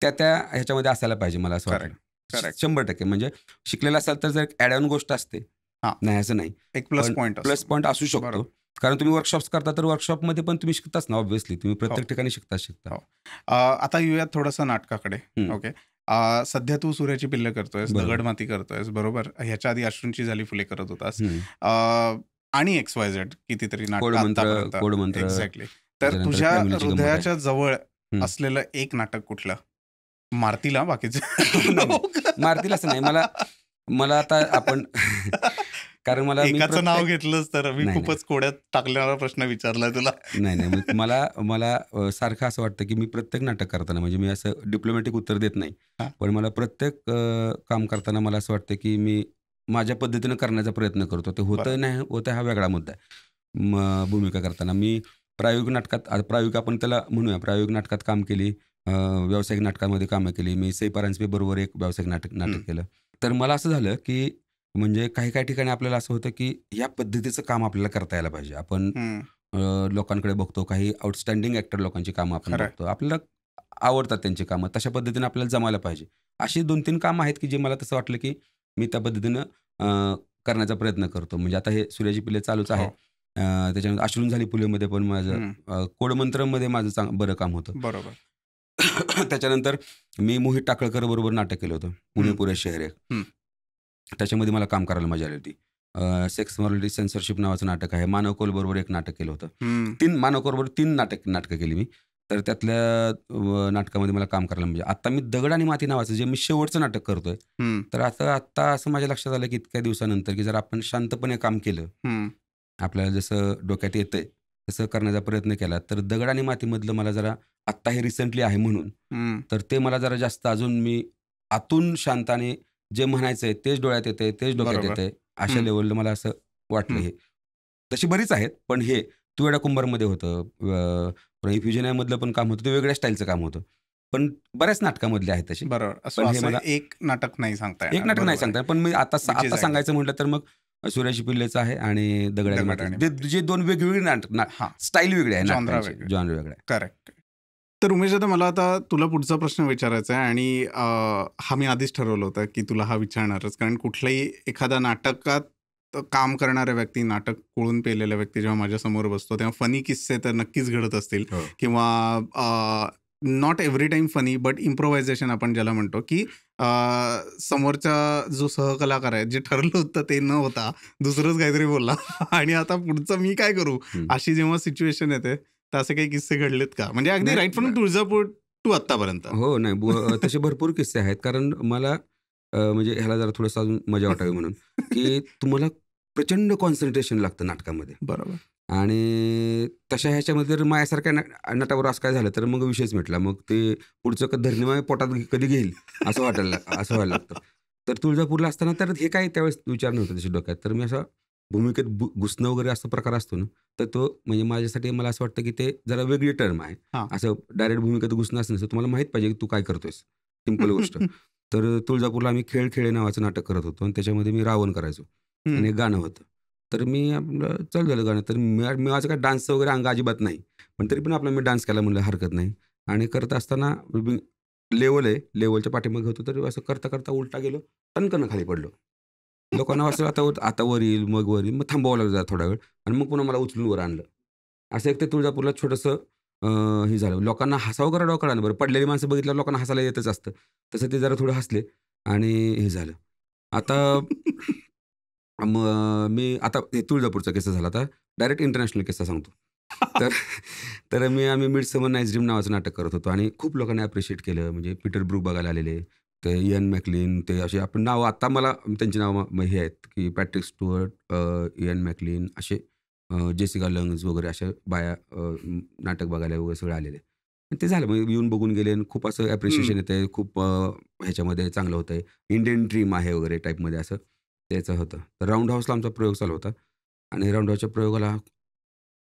त्या ह्याच्यामध्ये असायला पाहिजे मला असं वाटतं. करेक्ट. 100% म्हणजे शिकलेला असाल तर जर एक ॲड ऑन गोष्ट असते. हां. नाही असं नाही. एक प्लस पॉइंट प्लस पॉइंट असू शकतो. बरोबर. कारण तुम्ही वर्कशॉप्स करता तर वर्कशॉपमध्ये पण तुम्ही शिकताच ना ऑब्व्हियसली. तुम्ही प्रत्येक हो. ठिकाणी शिकता. हो. आता येऊयात थोडंसं नाटकाकडे. हं. ओके. सध्या तू सूर्याची पिल्लं करतोयस, बरोबर. दगडमाती करतोयस, बरोबर? ह्याच्या आधी अश्रूंची झाली फुले करत होतास. हं. आणि XYZ कितीतरी नाटकं कोडमंत्र आतापर्यंत. एक्झॅक्टली. तर त्याच्यानंतर तुझ्या फॅमिलीची गंमत आहे. हृदयाच्या जवळ हं. असलेलं एक नाटक कुठलं? मारतील हां बाकीचे. नाही. मारतील असं नाही. मला आता आपण कारण मला एकाचं नाव घेतलंच तर मी नाही, खूपच कोड्यात टाकलेला प्रश्न विचारलाय तुला. नाही. मला सारखं असं वाटतं, की मी प्रत्येक नाटक करताना म्हणजे मी असं डिप्लोमॅटिक उत्तर देत नाही. हां. पण मला प्रत्येक काम करताना मला असं वाटतं, की मी माझ्या पद्धतीनं करण्याचा प्रयत्न करतो. ते बरं. होतं नाही होतं हा वेगळा मुद्दा आहे. भूमिका करताना मी प्रायोगिक आपण त्याला म्हणूया प्रायोगिक नाटकात काम केली. व्यावसायिक नाटकामध्ये कामं केली. मी सई परांजपे बरोबर एक व्यावसायिक नाटक केलं. तर मला असं झालं, की म्हणजे काही ठिकाणी आपल्याला असं होतं, की या पद्धतीचं काम आपल्याला करता यायला पाहिजे. आपण हं. लोकांकडे बघतो. काही आउटस्टँडिंग ॲक्टर लोकांची कामं आपण खरं आहे. बघतो. आपल्याला आवडतात त्यांची कामं. तशा पद्धतीने आपल्याला जमायला पाहिजे. अशी 2-3 कामं आहेत, की जे मला तसं वाटलं, की मी त्या पद्धतीनं करण्याचा प्रयत्न करतो. म्हणजे आता हे सूर्याची पिल्ले चालूच आहे. हो. त्याच्यानंतर अश्रून झाली फुलेमध्ये पण माझं हं. कोडमंत्रमध्ये माझं बरं काम होतं. बरोबर. त्याच्यानंतर मी मोहित टाकळकर बरोबर नाटक केलं होतं. पुणे पुरे शहर एक. हं. त्याच्यामध्ये मला काम करायला मजा आली होती. सेक्स मॉरॅलिटी सेन्सरशिप नावाचं नाटक आहे. मानव कौल बरोबर एक नाटक केलं होतं. हं. मानव कौल बरोबर 3 नाटकं केली मी. तर त्यातल्या नाटकामध्ये मला काम करायला म्हणजे आता मी दगड आणि माती नावाचं जे मी शेवटचं नाटक करतोय. हं. तर आता असं माझ्या लक्षात आलं, की इतक्या दिवसानंतर, की जर आपण शांतपणे काम केलं, हं. आपल्याला जसं डोक्यात येतंय तसं करण्याचा प्रयत्न केला, तर दगड आणि मातीमधलं मला जरा आत्ता हे रिसेंटली आहे म्हणून, हं. तर ते मला जरा जास्त अजून मी आतून शांताने जे म्हणायचंय तेच डोळ्यात येतंय, तेच डोक्यात बरोबर. येतंय. अशा हं. लेव्हलला मला असं वाटलं हं. हे. तशी बरीच आहेत, पण हे तू वेडा कुंभारमध्ये होतं. इफ्युजनामधलं पण काम होतं. ते वेगळ्या स्टाईलचं काम होतं. पण बऱ्याच नाटकामधले आहेत तसे. बरोबर. पण हे असं मला एक नाटक नाही सांगता येणार. एक नाटक नाही बरोबर सांगता आहे. येणार. पण मी Which is आता exactly. सांगायचं म्हटलं तर मग सूर्याची पिल्लेचं आहे आणि दगड आणि दगड मातीचं. आणि ते जे 2 वेगवेगळी हां. स्टाईल वेगळी आहे Genre नाटकांची. वेगळे. जॉनर वेगळा आहे. करेक्ट. तर उमेश दादा मला आता तुला पुढचा प्रश्न विचारायचा आहे आणि हा मी आधीच ठरवलं होतं, की तुला हा विचारणारच. कारण कुठल्याही एखाद्या नाटकात काम करणाऱ्या व्यक्ती, नाटक कोळून पेलेला व्यक्ती जेव्हा माझ्यासमोर बसतो, तेव्हा फनी किस्से तर नक्कीच घडत असतील हो. किंवा not every time funny but improvisation आपण ज्याला म्हणतो, की समोरचा जो सहकलाकार आहे, जे ठरलं होतं ते न होता दुसरंच काहीतरी बोलला आणि आता पुढचं मी काय करू? हं. अशी जेव्हा सिच्युएशन येते, तर असे काही किस्से घडलेत का? म्हणजे अगदी नाही, राईट फ्रॉम तुळजापूर टू आत्तापर्यंत. हो, नाही. तसे भरपूर किस्से आहेत. कारण मला म्हणजे ह्याला जरा थोडंसं अजून मजा वाटावी म्हणून, की तुम्हाला प्रचंड कॉन्सन्ट्रेशन लागतं नाटकामध्ये. बरोबर. आणि तशा ह्याच्यामध्ये जर माझ्यासारख्या नटावर असं काय झालं तर मग विषयच मिटला. मग ते पुढचं धरणीमाय पोटात कधी घेईल असं व्हायला लागतं. तर तुळजापूरला असताना तर हे काय त्यावेळेस विचार नव्हता त्याच्या डोक्यात. तर मी असा भूमिकेत घुसणं वगैरे असा प्रकार असतो ना, तर तो म्हणजे माझ्यासाठी मला असं वाटतं की ते जरा वेगळी टर्म आहे. हां. असं डायरेक्ट भूमिकेत घुसणं असं नसतं. तुम्हाला माहीत पाहिजे की तू काय करतोयस. सिंपल गोष्ट. तर तुळजापूरला आम्ही खेळ खेळे नावाचं नाटक करत होतो आणि त्याच्यामध्ये मी रावण करायचो आणि एक गाणं होतं. तर मी आपलं चालू झालं गाणं. तर मी माझं काय डान्सचं वगैरे अंग अजिबात नाही. पण तरी पण आपला मी डान्स केला म्हणलं हरकत नाही. आणि करत असताना लेवल आहे, लेवलच्या पाठीमागे होतो. तर असं करता उलटा गेलो, टणकन खाली पडलो. लोकांना असं आता वर येईल, मग वर येईल. मग थांबावं लागलं जरा थोडा वेळ आणि मग पुन्हा मला उचलून वर आणलं. असं एक ते तुळजापूरला छोटंसं हे झालं. लोकांना हसावं का रडावं कळेना बरं. पडलेली माणसं बघितल्यावर लोकांना हसायला येतच असतं. तसं ते जरा थोडं हसले आणि हे झालं. आता मग मी आता हे तुळजापूरचा किस्सा झाला. आता डायरेक्ट इंटरनॅशनल किस्सा सांगतो. तर तर आम्ही मिडसमर नाईट्स ड्रीम नावाचं नाटक करत होतो आणि खूप लोकांनी अप्रिशिएट केलं. म्हणजे पीटर ब्रूक बघायला आलेले, ते इयन मॅकलीन, ते असे आपण नावं आता मला त्यांची नावं हे आहेत की पॅट्रिक स्टुअर्ट, इयन मॅकलीन असे, जेसिका लंग्स वगैरे अशा बाया नाटक बघायला वगैरे सगळे आलेले. आणि ते झालं मग येऊन बघून गेले आणि खूप असं ॲप्रिशिएशन येतंय. खूप ह्याच्यामध्ये चांगलं होतंय. इंडियन ड्रीम आहे वगैरे टाईपमध्ये असं त्याचं होतं. तर राऊंड हाऊसला आमचा प्रयोग चालू होता आणि राऊंड हाऊसच्या प्रयोगाला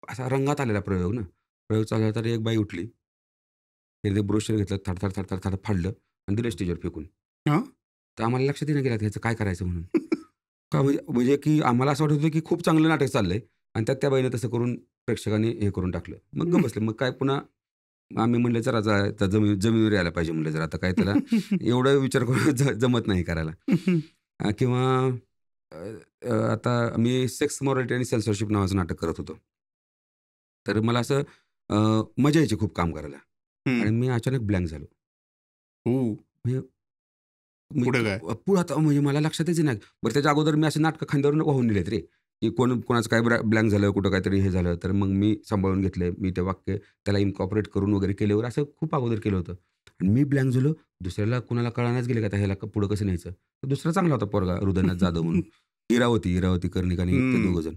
असा रंगात आलेला प्रयोग ना. प्रयोग चालू झाला तर एक बाई उठली. तिने ते ब्रोशर घेतलं, थड फाडलं आणि दिलं स्टेजवर फेकून. हां. तर आम्हाला लक्षात येईना गेलं ह्याचं काय करायचं म्हणून. का म्हणजे की आम्हाला असं वाटत होतं की खूप चांगलं नाटक चाललंय आणि त्यात त्या बाईनं तसं करून प्रेक्षकांनी हे करून टाकलं. मग गप्प बसले. मग काय पुन्हा आम्ही म्हणलं जरा जमिनीवर यायला पाहिजे म्हणलं जरा आता काय त्याला एवढा विचार करून जमत नाही करायला. किंवा अ, अ, आता मी सेक्स मॉरॅलिटी आणि सेन्सॉरशिप नावाचं नाटक करत होतो. तर मला असं मजा यायची खूप काम करायला आणि मी अचानक ब्लँक झालो. ओह! म्हणजे मी पुढे काय? पुढं आता म्हणजे मला लक्षातच नाही. बरं त्याच्या अगोदर मी असे नाटकं खांद्यावरून वाहून नेलेत रे, की कोणाचं काय ब्लँक झालं, कुठं काहीतरी हे झालं, तर मग मी सांभाळून घेतलंय. मी ते वाक्य त्याला इन्कॉर्पोरेट करून वगैरे केल्यावर असं खूप अगोदर केलं होतं. आणि मी ब्लँक झालो. दुसऱ्याला कुणाला कळायलाच गेले का आता ह्याला पुढं कसं न्यायचं. तर दुसरा चांगला होता पोरगा हृदयनाथ जाधव म्हणून. इरावती कर्णिक आणि ते हं. दोघंजण.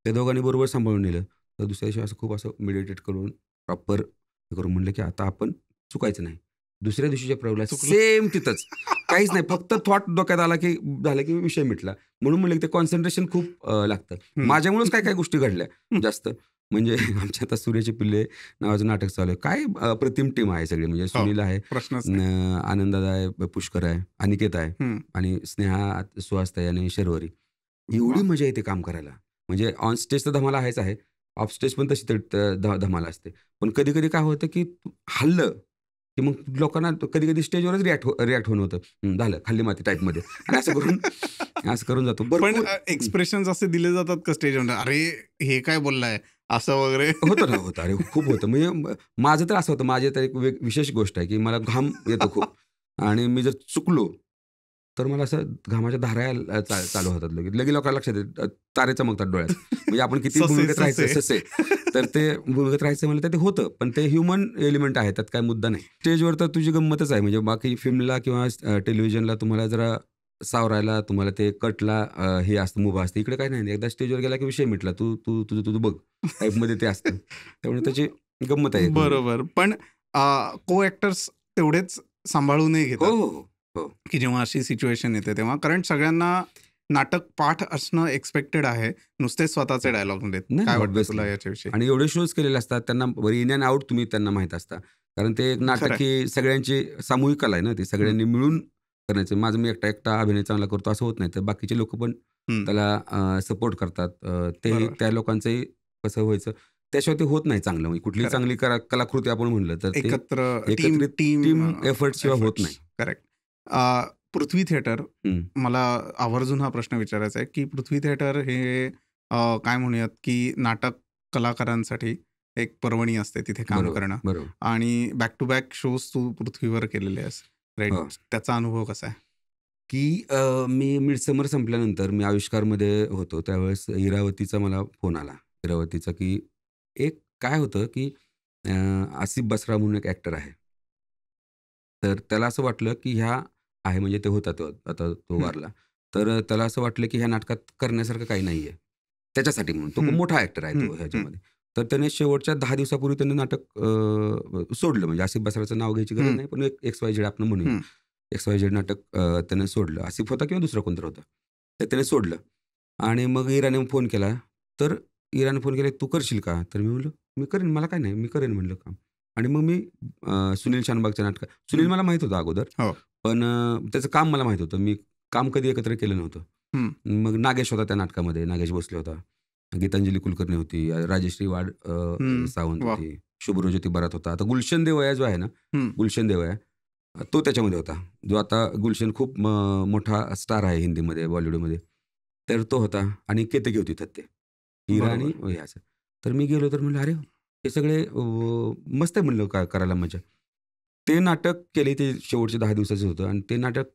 त्या दोघांनी बरोबर सांभाळून नेलं. तर दुसऱ्या दिवशी असं खूप असं मेडिटेट करून प्रॉपर हे करून म्हणलं की आता आपण चुकायचं नाही. दुसऱ्या दिवशीच्या प्रयोगाला चुकलं. सेम तिथंच. काहीच नाही. फक्त थॉट डोक्यात आला की झालं की विषय मिटला. म्हणून म्हणलं की ते कॉन्सन्ट्रेशन खूप लागतं. हं. माझ्यामुळेच काय गोष्टी घडल्या जास्त. म्हणजे आमच्या आता सूर्याचे पिल्ले नावाचं नाटक चालू आहे. काय अप्रतिम टीम आहे सगळी. म्हणजे हो. सुनील आहे, प्रश्नच नाही. आनंददादा आहे, पुष्कर आहे, अनिकेत आहे हं. आणि स्नेहा, सुहासताई आणि शर्वरी. एवढी वाह! मजा येते काम करायला. म्हणजे ऑन स्टेज तर धमाल आहेच आहे. ऑफ स्टेज पण तशी धमाल असते. पण कधी-कधी काय होतं की हललं की मग लोकांना कधी-कधी स्टेजवरच रिॲक्ट होणं होतं. झालं खाल्ली माती टाईपमध्ये आणि असं करून जातो. पण भरपूर एक्सप्रेशन्स असे दिले जातात का स्टेजवर? "अरे, हे काय बोललाय?" असं वगैरे? होतं ना, होतं. अरे खूप होतं. म्हणजे माझं तर असं होतं, माझी तर एक विशेष गोष्ट आहे, की मला घाम येतो खूप आणि मी जर चुकलो, तर मला असं घामाच्या धारा यायला चालू होतात लगेच. लगेच लोकांना लक्षात येतं, तारे चमकतात डोळ्यात. म्हणजे आपण किती ससे, भूमिकेत राहायचं, ससे. ससे. तर ते भूमिकेत राहायचं म्हणलं तर ते होतं. पण ते ह्युमन एलिमेंट आहे, त्यात काही मुद्दा नाही. स्टेजवर तर तुझी गंमतच आहे. म्हणजे बाकी फिल्मला किंवा टेलिव्हिजनला तुम्हाला जरा सावरायला, तुम्हाला ते कटला हे असतं, मुभा असते. इकडे काही नाही. एकदा स्टेजवर गेला की विषय मिटला. तुझं बघ टाईपमध्ये ते असतं. त्यामुळे त्याची गंमत आहे एक वेगळी. बरोबर. पण को ॲक्टर्स तेवढेच सांभाळूनही हो, घेतात, हो, हो. हो. की जेव्हा अशी सिच्युएशन येते तेव्हा. कारण सगळ्यांना नाटक पाठ असणं एक्स्पेक्टेड आहे. नुसतेच स्वतःचे डायलॉग नाहीत. नाही, काय नाही. वाटतं ऑब्व्हियसली. तुला याच्याविषयी? आणि एवढे शोज केलेले असतात. त्यांना इन अँड आउट तुम्ही त्यांना माहीत असता. कारण ते एक खरं नाटक आहे. ही सगळ्यांची सामूहिक कला आहे ना, ती सगळ्यांनी मिळून करायचं. माझं मी एकटा अभिनय चांगला करतो असं होत नाही. तर बाकीचे लोकं पण हं. त्याला सपोर्ट करतात. तेही बरोबर. त्या लोकांचंही कसं व्हायचं, त्याशिवाय ते होत नाही चांगलं. म्हणजे कुठलीही खरं आहे. चांगली कलाकृती आपण म्हणलं तर ते एकत्र टीम एकत्रित टीम टीम एफर्टशिवाय होत एफर्ट्स. नाही. करेक्ट. पृथ्वी थिएटर, हं. मला आवर्जून हा प्रश्न विचारायचा आहे, की पृथ्वी थिएटर हे काय म्हणूयात, की नाटक कलाकारांसाठी एक पर्वणी असते तिथे काम बरोबर, करणं बरोबर. आणि बॅक टू बॅक शोज तू पृथ्वीवर केलेले आहेस, राईट? हो. त्याचा अनुभव कसा आहे? की मी मिडसमर संपल्यानंतर मी आविष्कारमध्ये होतो. त्यावेळेस इरावतीचा मला फोन आला. इरावतीचा की एक काय होतं की अ, आसिफ बसरा म्हणून एक ॲक्टर आहे. तर त्याला असं वाटलं की ह्या आहे म्हणजे ते होता तो आता तो हं. वारला. तर त्याला असं वाटलं की ह्या नाटकात करण्यासारखं काही नाहीये. त्याच्यासाठी म्हणून तो खूप मोठा ऍक्टर आहे तो ह्याच्यामध्ये. तर त्याने शेवटच्या 10 दिवसापूर्वी त्याने नाटक सोडलं. म्हणजे आसिफ बसराचं नाव घ्यायची गरज नाही, पण एक XYZ आपण म्हणूया. XYZ नाटक त्याने सोडलं. आसिफ होता किंवा दुसरा कोणतरी होता, तर त्याने सोडलं. आणि मग इराने फोन केला. तर इराने फोन केला, तू करशील का? तर मी म्हणलं मी करेन, मला काय नाही, मी करेन म्हणलं काम. आणि मग मी सुनील शानबागच्या नाटकात, सुनील मला माहित होतं अगोदर, पण त्याचं काम मला माहित होतं. मी काम कधी एकत्र केलं नव्हतं. मग नागेश होता त्या नाटकामध्ये, नागेश भोसले होता, गीतांजली कुलकर्णी होती, राजश्री वाड सावंत होती, शुभ्रज्योती बरात होता. आता गुलशन देवया जो आहे ना, गुलशन देवया तो त्याच्यामध्ये होता, जो आता गुलशन खूप मोठा स्टार आहे हिंदीमध्ये, बॉलिवूडमध्ये. तर तो होता आणि केतकी होती त्यात, ते हिरा आणि हे असं. तर मी गेलो तर म्हणलं, अरे हे सगळे मस्त आहे म्हणलं, काय करायला मजा. ते नाटक केले, ते शेवटचे 10 दिवसाचं होतं आणि ते नाटक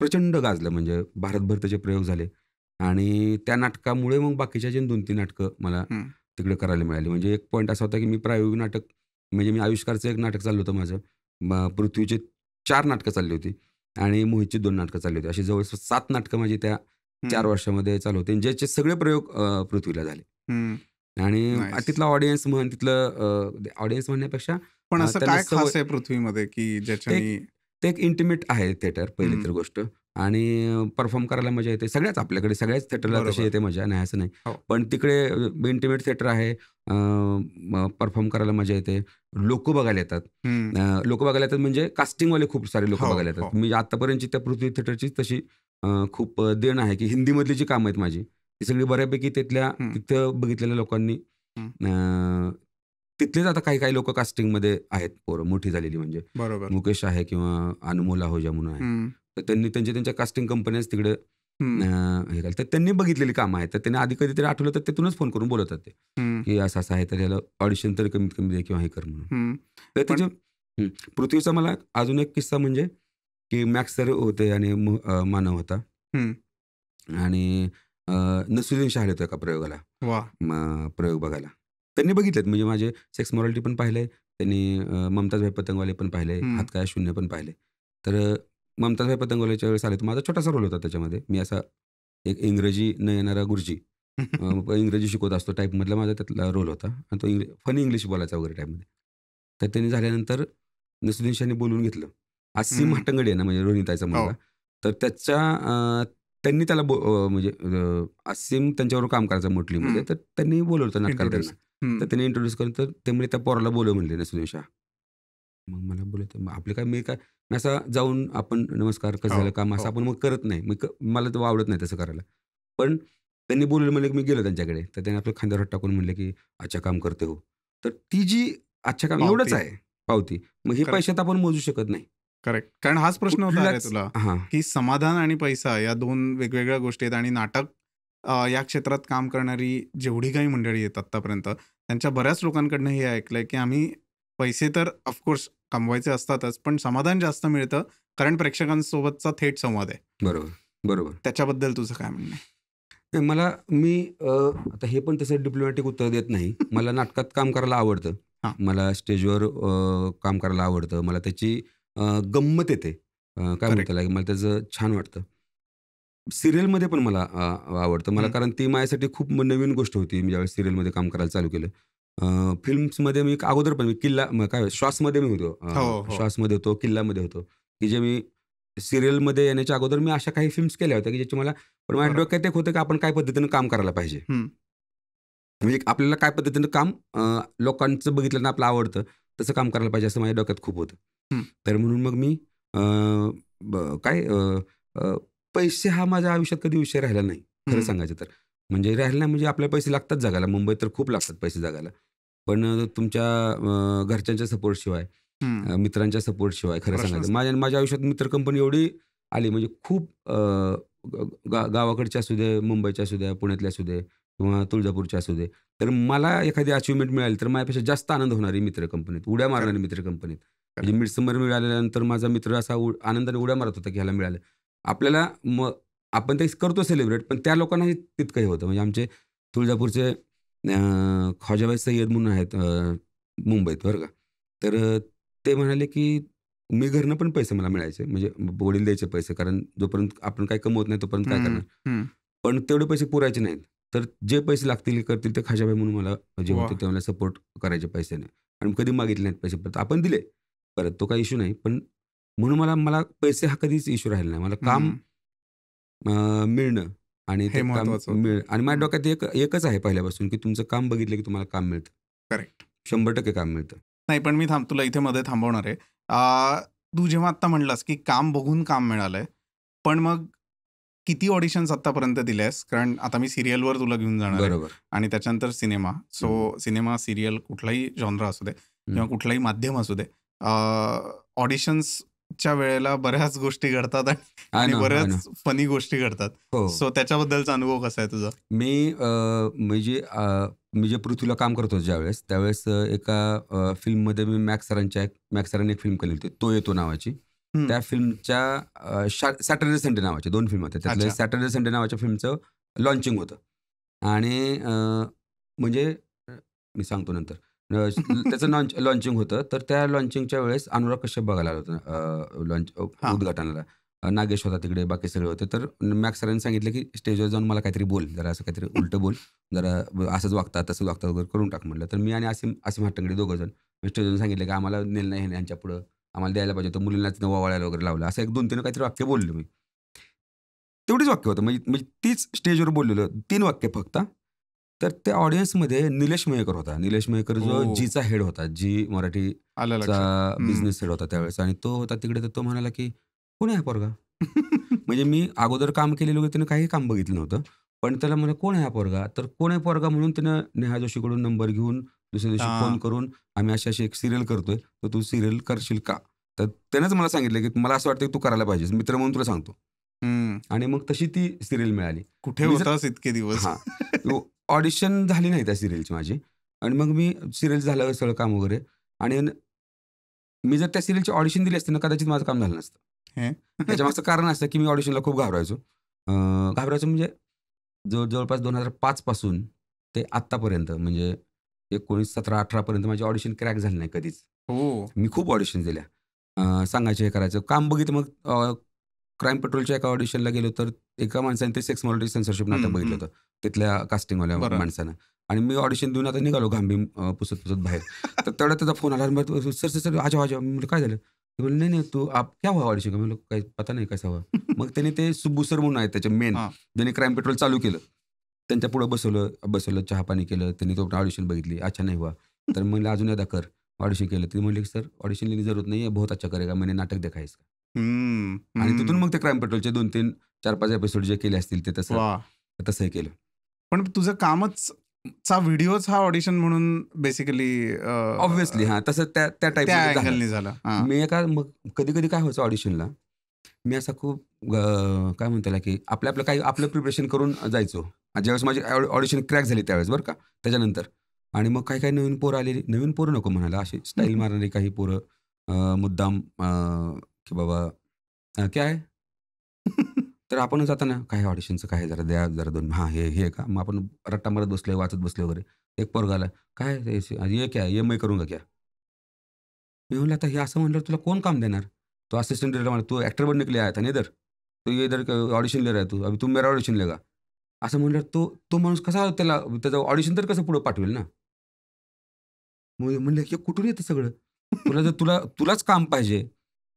प्रचंड गाजलं. म्हणजे भारतभर त्याचे प्रयोग झाले आणि त्या नाटकामुळे मग बाकीच्या जे 2-3 नाटकं मला तिकडे करायला मिळाली. म्हणजे एक पॉईंट असा होता की मी प्रायोगिक नाटक, म्हणजे मी आयुष्कारचं एक नाटक चाललं होतं माझं, पृथ्वीचे 4 नाटकं चालली होती आणि मोहितची 2 नाटकं चालली होती. अशी जवळपास 7 नाटकं माझी त्या 4 वर्षामध्ये चालू होते, ज्याचे सगळे प्रयोग पृथ्वीला झाले. आणि तिथला ऑडियन्स म्हण, तिथलं ऑडियन्स म्हणण्यापेक्षा पण असं काय खास आहे पृथ्वीमध्ये की ज्याच्याने, ते एक इंटिमेट आहे थिएटर, पहिली तर गोष्ट. आणि परफॉर्म करायला मजा येते. सगळ्याच आपल्याकडे सगळ्याच थिएटरला तशी येते मजा, नाही असं नाही. पण तिकडे इंटिमेट थिएटर आहे, परफॉर्म करायला मजा येते. लोक बघायला येतात. लोक बघायला येतात म्हणजे कास्टिंगवाले खूप सारे लोक बघायला येतात. मी आतापर्यंतची त्या पृथ्वी थिएटरची तशी खूप देण आहे की हिंदीमधली जी कामं आहेत माझी, ती सगळी बऱ्यापैकी तिथं बघितलेल्या लोकांनी, तिथलेच आता काही काही लोक कास्टिंगमध्ये आहेत, पोरं मोठी झालेली, म्हणजे मुकेश आहे किंवा अनमोल आहुजा म्हणून आहे. तर त्यांनी त्यांच्या कास्टिंग कंपन्याच तिकडे हे घाल, तर त्यांनी बघितलेली कामं आहेत. तर त्यांनी आधी कधीतरी आठवलं तर तिथूनच फोन करून बोलवतात ते, की असं असं आहे, तर याला ऑडिशन तरी कमीत कमी दे किंवा हे कर म्हणून. तर त्याच्या पृथ्वीचा मला अजून एक किस्सा म्हणजे की मॅक्स सर होते आणि मानव होता आणि नसरुद्दीन शाह होता एका प्रयोगाला, प्रयोग बघायला. त्यांनी बघितलेत, म्हणजे माझे सेक्स मॉरॅलिटी पण पाहिले त्यांनी, ममताजभाई पतंगवाले पण पाहिले, हात काय शून्य पण पाहिले. तर ममताजभाई पतंगवालेच्या वेळेस आले तर माझा छोटासा रोल होता त्याच्यामध्ये. मी असा एक इंग्रजी न येणारा गुरुजी, इंग्रजी शिकवत असतो टाईपमधला माझा त्यातला रोल होता आणि तो फनी इंग्लिश बोलायचा वगैरे टाईपमध्ये. तर त्यांनी झाल्यानंतर नसरुद्दीन शाहने बोलून घेतलं. आसिम हट्टंगडी आहे ना, म्हणजे रोहिताचा मुलगा, तर त्यांनी त्याला म्हणजे आसिम त्यांच्यावर काम करायचं मोटलीमध्ये, तर त्यांनी बोलवलं नाटकाला त्यांना. तर त्यांनी इंट्रोड्यूस करून, तर ते म्हणजे त्या पोराला बोलव म्हणले नसरुद्दीन शाह. मग मला बोलत, आपले काय, मी असं जाऊन आपण नमस्कार कसं झालं काम, असं आपण मग करत नाही. मला तर आवडत नाही तसं करायला. पण त्यांनी बोलवलं म्हणलं की मी गेलो त्यांच्याकडे, तर त्यांनी आपल्या खांद्यावर टाकून म्हणले की अच्छा काम करते हो. तर ती जी अच्छा काम एवढंच आहे पावती, मग हे पैशात आपण मोजू शकत नाही. करेक्ट. कारण हाच प्रश्न होता तुला, की समाधान आणि पैसा या 2 वेगवेगळ्या गोष्टी आहेत. आणि नाटक या क्षेत्रात काम करणारी जेवढी काही मंडळी आहेत आतापर्यंत, त्यांच्या बऱ्याच लोकांकडनं हे ऐकलंय की आम्ही पैसे तर ऑफकोर्स कमवायचे असतातच, पण समाधान जास्त मिळतं कारण प्रेक्षकांसोबतचा थेट संवाद आहे. बरोबर. त्याच्याबद्दल तुझं काय म्हणणं आहे? मला, मी आता हे पण तसं डिप्लोमॅटिक उत्तर देत नाही. मला नाटकात काम करायला आवडतं, मला स्टेजवर काम करायला आवडतं, मला त्याची गंमत येते, काय म्हणता लागेल, मला त्याचं छान वाटतं. सिरियलमध्ये पण मला आवडतं मला, कारण ती माझ्यासाठी खूप नवीन गोष्ट होती. मी ज्यावेळेस सिरियलमध्ये काम करायला चालू केलं. फिल्म्समध्ये मी अगोदर पण किल्ला, काय श्वासमध्ये मी होतो, श्वासमध्ये होतो, किल्लामध्ये होतो, की जे मी सिरियलमध्ये येण्याच्या अगोदर मी अशा काही फिल्म्स केल्या होत्या की ज्याची मला, पण माझ्या डोक्यात एक होतं की आपण काय पद्धतीनं काम करायला पाहिजे, म्हणजे आपल्याला काय पद्धतीनं काम लोकांचं बघितलं ना आपलं आवडतं तसं काम करायला पाहिजे, असं माझ्या डोक्यात खूप होतं. तर म्हणून मग मी पैसे हा माझ्या आयुष्यात कधी विषय राहिला नाही, खरं सांगायचं तर. म्हणजे राहिला नाही, म्हणजे आपल्याला पैसे लागतात जगायला, मुंबईत तर खूप लागतात पैसे जगायला. पण तुमच्या घरच्यांच्या सपोर्टशिवाय, मित्रांच्या सपोर्टशिवाय, खरं सांगायचं माझ्या आयुष्यात मित्र कंपनी एवढी आली, म्हणजे खूप गावाकडच्या असू दे, मुंबईच्या असू द्या, पुण्यातल्या असू दे किंवा तुळजापूरच्या असू दे, तर मला एखादी अचिव्हमेंट मिळाली तर माझ्यापेक्षा जास्त आनंद होणारी मित्र कंपनीत, उड्या मारणारी मित्र कंपनीत. म्हणजे मिडसमर मिळाल्यानंतर माझा मित्र असा आनंदाने उड्या मारत होता की ह्याला मिळालं. आपल्याला मग आपण ते करतो सेलिब्रेट, पण त्या लोकांनाही तितकंही होतं. म्हणजे आमचे तुळजापूरचे ख्वाजाबाई सय्यद म्हणून आहेत मुंबईत, बरं का. तर ते म्हणाले की मी घरनं पण पैसे मला मिळायचे, म्हणजे वडील द्यायचे पैसे, कारण जोपर्यंत आपण काय कमवत नाही तोपर्यंत काय करणार, पण तेवढे पैसे पुरायचे नाहीत. तर जे पैसे लागतील करतील ते खाशाबाई म्हणून मला जे वा. होते ते मला सपोर्ट करायचे पैशाने. आणि कधी मागितले नाहीत पैसे परत. आपण दिले परत, तो काही इश्यू नाही. पण म्हणून मला पैसे हा कधीच इश्यू राहिला नाही. मला काम मिळणं आणि हे ते काम महत्वाचं होतं. आणि माझ्या डोक्यात एकच आहे पहिल्यापासून, की तुमचं काम बघितलं की तुम्हाला काम मिळतं. करेक्ट. 100% काम मिळतं. नाही, पण मी तुला इथे मध्ये थांबवणार आहे. तू जेव्हा आता म्हणलास की काम बघून काम मिळालंय, पण मग किती ऑडिशन्स आतापर्यंत दिल्यास? कारण आता मी सिरियलवर तुला घेऊन जाणार आहे बरोबर. आणि त्याच्यानंतर सिनेमा. सो सिनेमा, सिरियल, कुठलाही जॉनरा असू दे किंवा कुठलाही माध्यम असू दे, ऑडिशन्सच्या वेळेला बऱ्याच गोष्टी घडतात आणि बऱ्याच फनी गोष्टी घडतात. सो त्याच्याबद्दलचा अनुभव कसा आहे तुझा? मी जे पृथ्वीला काम करत होतो त्यावेळेस एका फिल्ममध्ये मी मॅक्स सरांनी एक फिल्म केली होती, तो येतो नावाची. त्या फिल्मच्या सॅटर्डे संडे नावाचे 2 फिल्म होते. त्यातल्या सॅटर्डे संडे नावाच्या फिल्मचं लॉन्चिंग होतं. आणि म्हणजे मी सांगतो नंतर. त्याचं लॉन्चिंग होतं. तर त्या लॉन्चिंगच्या वेळेस अनुराग कश्यप बघायला आला होता उद्घाटनाला. नागेश होता तिकडे, बाकी सगळे होते. तर मॅक्स सरांनी सांगितलं की स्टेजवर जाऊन मला काहीतरी बोल, जरा असं काहीतरी उलटं बोल, जरा असंच वागतात तसं वागतात वगैरे करून टाक म्हटलं. तर मी आणि आसिम हाटंगडे दोघंजण स्टेजवर सांगितलं की आम्हाला नेलं नाही यांच्या पुढं, आम्हाला द्यायला पाहिजे होतं, मुलींना तिथं ओवाळायला वगैरे लावलं. असं 1-2-3 काहीतरी वाक्य बोललो मी. तेवढीच वाक्य होतं, म्हणजे तीच स्टेजवर बोललेलो 3 वाक्य फक्त. तर त्या ऑडियन्समध्ये निलेश मयेकर होता. निलेश मयेकर जो जीचा हेड होता, जी मराठीचा बिझनेस हेड होता त्यावेळेस. आणि तो होता तिकडे. तर तो म्हणाला की कोण आहे हा पोरगा? म्हणजे मी अगोदर काम केलेलं होतं, त्यानं काही काम बघितलं नव्हतं. पण त्याला म्हणलं कोण आहे हा पोरगा? तर कोण आहे पोरगा म्हणून त्यानं नेहा जोशीकडून नंबर घेऊन दुसऱ्या दिवशी फोन करून आम्ही अशी एक सिरियल करतोय, तर तू सिरियल करशील का? तर त्यानंच मला सांगितलं की मला असं वाटतं की तू करायला पाहिजेस, मित्र म्हणून तुला सांगतो. आणि मग तशी ती सिरियल मिळाली. कुठे होतास इतके दिवस? ऑडिशन झाली नाही त्या सिरियलची माझी. आणि मग मी सिरियल झालं सगळं काम वगैरे. आणि मी जर त्या सिरियलची ऑडिशन दिली असती ना, कदाचित माझं काम झालं नसतं. त्याच्यामागचं कारण असं की मी ऑडिशनला खूप घाबरायचो. म्हणजे जवळपास 2005 पासून ते आत्तापर्यंत, म्हणजे 19, 17, 18 पर्यंत माझी ऑडिशन क्रॅक झाली नाही कधीच. मी खूप ऑडिशन दिल्या. सांगायचं हे करायचं काम बघितलं. मग क्राईम पेट्रोलच्या एका ऑडिशनला गेलो, तर एका माणसाने ते सेक्स मॉलिटी सेन्सरशिप नाटक बघितलं होतं तिथल्या कास्टिंगवाल्या माणसानं. आणि मी ऑडिशन देऊन आता निघालो घांबीम पुसत बाहेर. तर तेवढा त्याचा फोन आला. सर आजा म्हणजे काय झालं? ते बोलले नाही तू क्या हुआ ऑडिशन का? म्हणलं काही पता नाही कैसा हुआ. मग त्यांनी ते सुब्बू सर म्हणून आहेत त्याचे मेन, ज्यांनी क्राईम पेट्रोल चालू केलं, त्यांच्या पुढं बसवलं, चहा पाणी केलं. त्यांनी तो ऑडिशन बघितली. अच्छा नाही हुआ. तर म्हणलं अजून एकदा कर. ऑडिशन केलं. ते म्हणले सर ऑडिशन लेने जरूरत नाही है, बहुत अच्छा करेगा, मैंने नाटक देखा है इसका. आणि तिथून मग ते क्राईम पेट्रोलचे 2-3, 4-5 एपिसोड जे केले असतील ते तसंही केलं. पण तुझं कामच व्हिडिओच हा ऑडिशन म्हणून बेसिकली ऑब्व्हियसली तसं त्या टाईप झाला. मी मग कधी काय व्हायचं ऑडिशनला, मी असा खूप काय म्हणता की आपलं प्रिपरेशन करून जायचो. ज्यावेळेस माझी ऑडिशन क्रॅक झाली त्यावेळेस बरं का, त्याच्यानंतर. आणि मग काही नवीन पोरं आलेली, नवीन पोरं नको म्हणायला, अशी स्टाईल मारणारी काही पोरं मुद्दाम की बाबा काय आहे? तर आपण जाताना काय ऑडिशनचं काय जरा द्या, जरा 2 हे का? मग आपण रट्टा मारत बसलोय, वाचत बसलो वगैरे. एक पोरगा आला, काय ये क्या ये मैं करूंगा क्या? मी म्हणलं आता हे असं म्हणलं तुला कोण काम देणार? तो असिस्टंट डायरेक्टर म्हणला, तू ॲक्टर बनने के लिए आया था ना इधर? तो ये इधर ऑडिशन ले रहा है तू, अभी तू मेरा ऑडिशन लेगा. असं म्हणल्यावर तो माणूस कसा त्याचं ऑडिशन तर कसं पुढं पाठवेल ना? म्हणलं की कुठून येतं सगळं? तुलाच काम पाहिजे.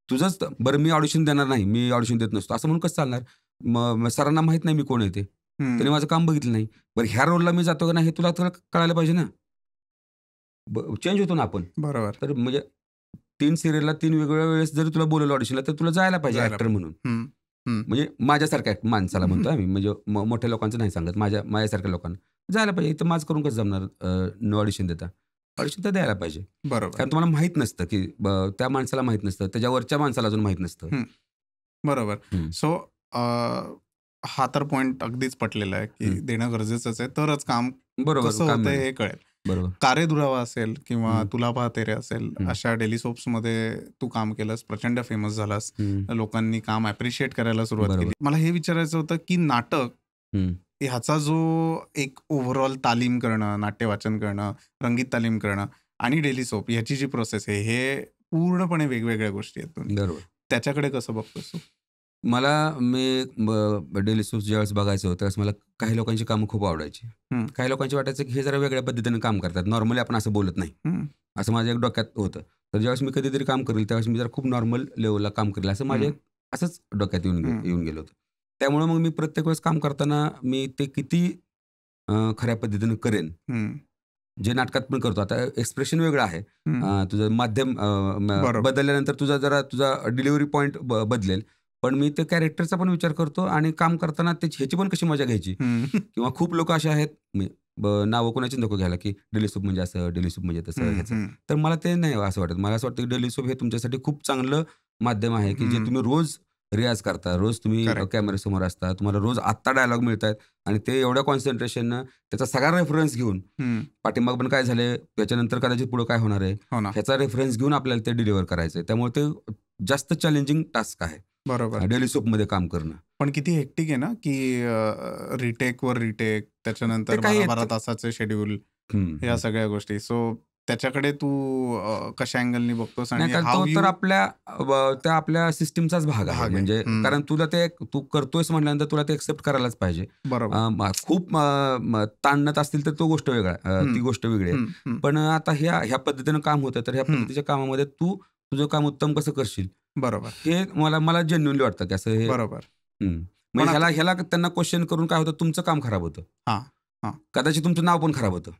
तुझंच बरं मी ऑडिशन देणार नाही, मी ऑडिशन देत नसतो असं म्हणून कसं चालणार? मग सरांना माहीत नाही मी कोण आहे ते. त्यांनी माझं काम बघितलं नाही. बरं ह्या रोलला मी जातो का नाही हे तुला कळायला पाहिजे ना. चेंज होतो ना आपण. बरोबर. तर म्हणजे 3 सिरियलला 3 वेगवेगळ्या वेळेस जरी तुला बोलवलं ऑडिशनला, तर तुला जायला पाहिजे ॲक्टर म्हणून. म्हणजे माझ्यासारख्या माणसाला म्हणतो आम्ही, म्हणजे मोठ्या लोकांचं नाही सांगत, माझ्यासारख्या लोकांना जायला पाहिजे. इथं माझं करून कसं जमणार न ऑडिशन देता? ऑडिशन तर द्यायला पाहिजे. बरोबर. कारण तुम्हाला माहीत नसतं की त्या माणसाला माहीत नसतं, त्याच्यावरच्या माणसाला अजून माहीत नसतं. बरोबर. सो हा तर पॉईंट अगदीच पटलेला आहे की देणं गरजेचंच आहे, तरच काम कसं होतं हे कळेल. बरोबर. कारे दुरावा असेल किंवा तुला पाहते रे असेल, अशा डेली सोप्समध्ये तू काम केलंस, प्रचंड फेमस झालास, लोकांनी काम ॲप्रिशिएट करायला सुरुवात केली. मला हे विचारायचं होतं की नाटक ह्याचा जो एक ओव्हरऑल तालीम करणं, नाट्य वाचन करणं, रंगीत तालीम करणं आणि डेली सोप ह्याची जी प्रोसेस आहे, हे पूर्णपणे वेगवेगळ्या गोष्टी आहेत. बरोबर. त्याच्याकडे कसं बघतोस तू? मी डेली सोप्स ज्यावेळेस बघायचं होतं त्यावेळेस मला काही लोकांची कामं खूप आवडायची. काही लोकांची वाटायचं की हे जरा वेगळ्या पद्धतीने काम करतात. नॉर्मली आपण असं बोलत नाही. असं माझ्या एक डोक्यात होतं. तर ज्यावेळेस मी कधीतरी काम करेल त्यावेळेस मी जरा खूप नॉर्मल लेवलला काम करेल असं माझ्या असंच डोक्यात येऊन गेलं होतं. त्यामुळे मग मी प्रत्येक वेळेस काम करताना मी ते किती खऱ्या पद्धतीनं करेन. जे नाटकात पण करतो. आता एक्सप्रेशन वेगळं आहे. तुझं माध्यम बरोबर. बदलल्यानंतर तुझा डिलिव्हरी पॉइंट बदलेल. पण मी ते कॅरेक्टरचा पण विचार करतो आणि काम करताना ह्याची पण कशी मजा घ्यायची. किंवा खूप लोक असे आहेत नावं कोणाची नको घ्यायला की डेली सोप म्हणजे असं, डेली सोप म्हणजे तसं ह्याचं. तर मला ते नाही असं वाटत. मला असं वाटतं की डेली सोप हे तुमच्यासाठी खूप चांगलं माध्यम आहे की जे तुम्ही रोज रियाज करता, रोज तुम्ही Correct. कॅमेऱ्यासमोर असता, तुम्हाला रोज आत्ता डायलॉग मिळत आहेत आणि ते एवढ्या कॉन्सन्ट्रेशननं त्याचा सगळा रेफरन्स घेऊन पाठीमाग पण काय झालंय त्याच्यानंतर कदाचित पुढे काय होणार आहे हो ना. ह्याचा रेफरन्स घेऊन आपल्याला ते डिलिव्हर करायचं आहे. त्यामुळे ते जास्त चॅलेंजिंग टास्क आहे बरोबर. डेली सोपमध्ये काम करणं. पण किती हेक्टिक आहे ना की रिटेक वर रिटेक, त्याच्यानंतर ते काही 12 तासाचे शेड्यूल, या सगळ्या गोष्टी. सो त्याच्याकडे तू कशा अँगलनी बघतोस नाही आणि कारण हाऊ तो यू तर त्या आपल्या सिस्टीमचाच भाग आहे. म्हणजे कारण तुला ते तू करतोयस म्हटल्यानंतर तुला ते एक्सेप्ट करायलाच पाहिजे. बरोबर. खूप ताणत असतील तर तो गोष्ट वेगळा ती गोष्ट वेगळी आहे. पण आता ह्या पद्धतीनं काम होतं तर ह्या पद्धतीच्या कामामध्ये तू तुझं काम उत्तम कसं करशील बरोबर. हे मला जेन्युइनली वाटतं की असं हे बरोबर. म्हणजे ह्याला त्यांना क्वेश्चन करून काय होतं तुमचं काम खराब होतं. कदाचित तुमचं नाव पण खराब होतं.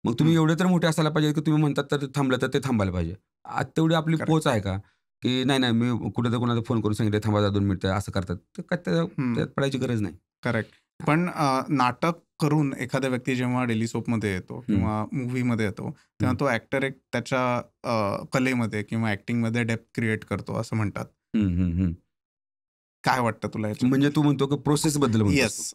मग तुम्ही एवढे तर मोठे असायला पाहिजे की तुम्ही म्हणतात तर थांबलं तर ते थांबायला पाहिजे. आज तेवढी आपली पोच आहे का की नाही मी कुठे तर कोणाला फोन करून सांगितलं थांबा 2 मिनिटं असं करतात तर काय त्यात पडायची गरज नाही. करेक्ट. पण नाटक करून एखादा व्यक्ती जेव्हा डेली सोपमध्ये येतो किंवा मूव्हीमध्ये येतो तेव्हा तो ऍक्टर एक त्याच्या कलेमध्ये किंवा ऍक्टिंगमध्ये डेप्थ क्रिएट करतो असं म्हणतात. काय वाटतं तुला म्हणजे तू म्हणतो की प्रोसेस बद्दल येस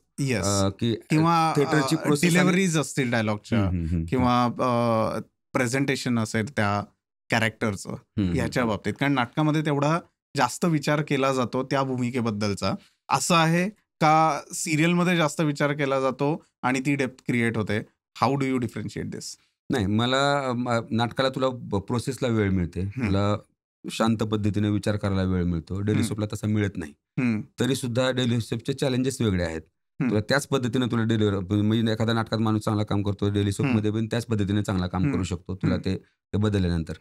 की किंवा थिएटरची प्रोसेस डिलिव्हरीज असतील डायलॉगच्या किंवा प्रेझेंटेशन असेल त्या कॅरेक्टरचं ह्याच्या बाबतीत. कारण नाटकामध्ये तेवढा जास्त विचार केला जातो त्या भूमिकेबद्दलचा. असं आहे का सिरियलमध्ये जास्त विचार केला जातो आणि ती डेप्थ क्रिएट होते? हाऊ डू यू डिफरन्शिएट दिस? नाही मला नाटकाला तुला प्रोसेसला वेळ मिळते. तुला शांत पद्धतीने विचार करायला वेळ मिळतो. डेली सोपला तसा मिळत नाही. तरी सुद्धा डेली सोपचे चॅलेंजेस वेगळे आहेत. तुला त्याच पद्धतीने तुला डिलिव्हर म्हणजे एखाद्या नाटकात माणूस चांगला काम करतो डेली सोपमध्ये पण त्याच पद्धतीने चांगला काम करू शकतो. तुला ते बदलल्यानंतर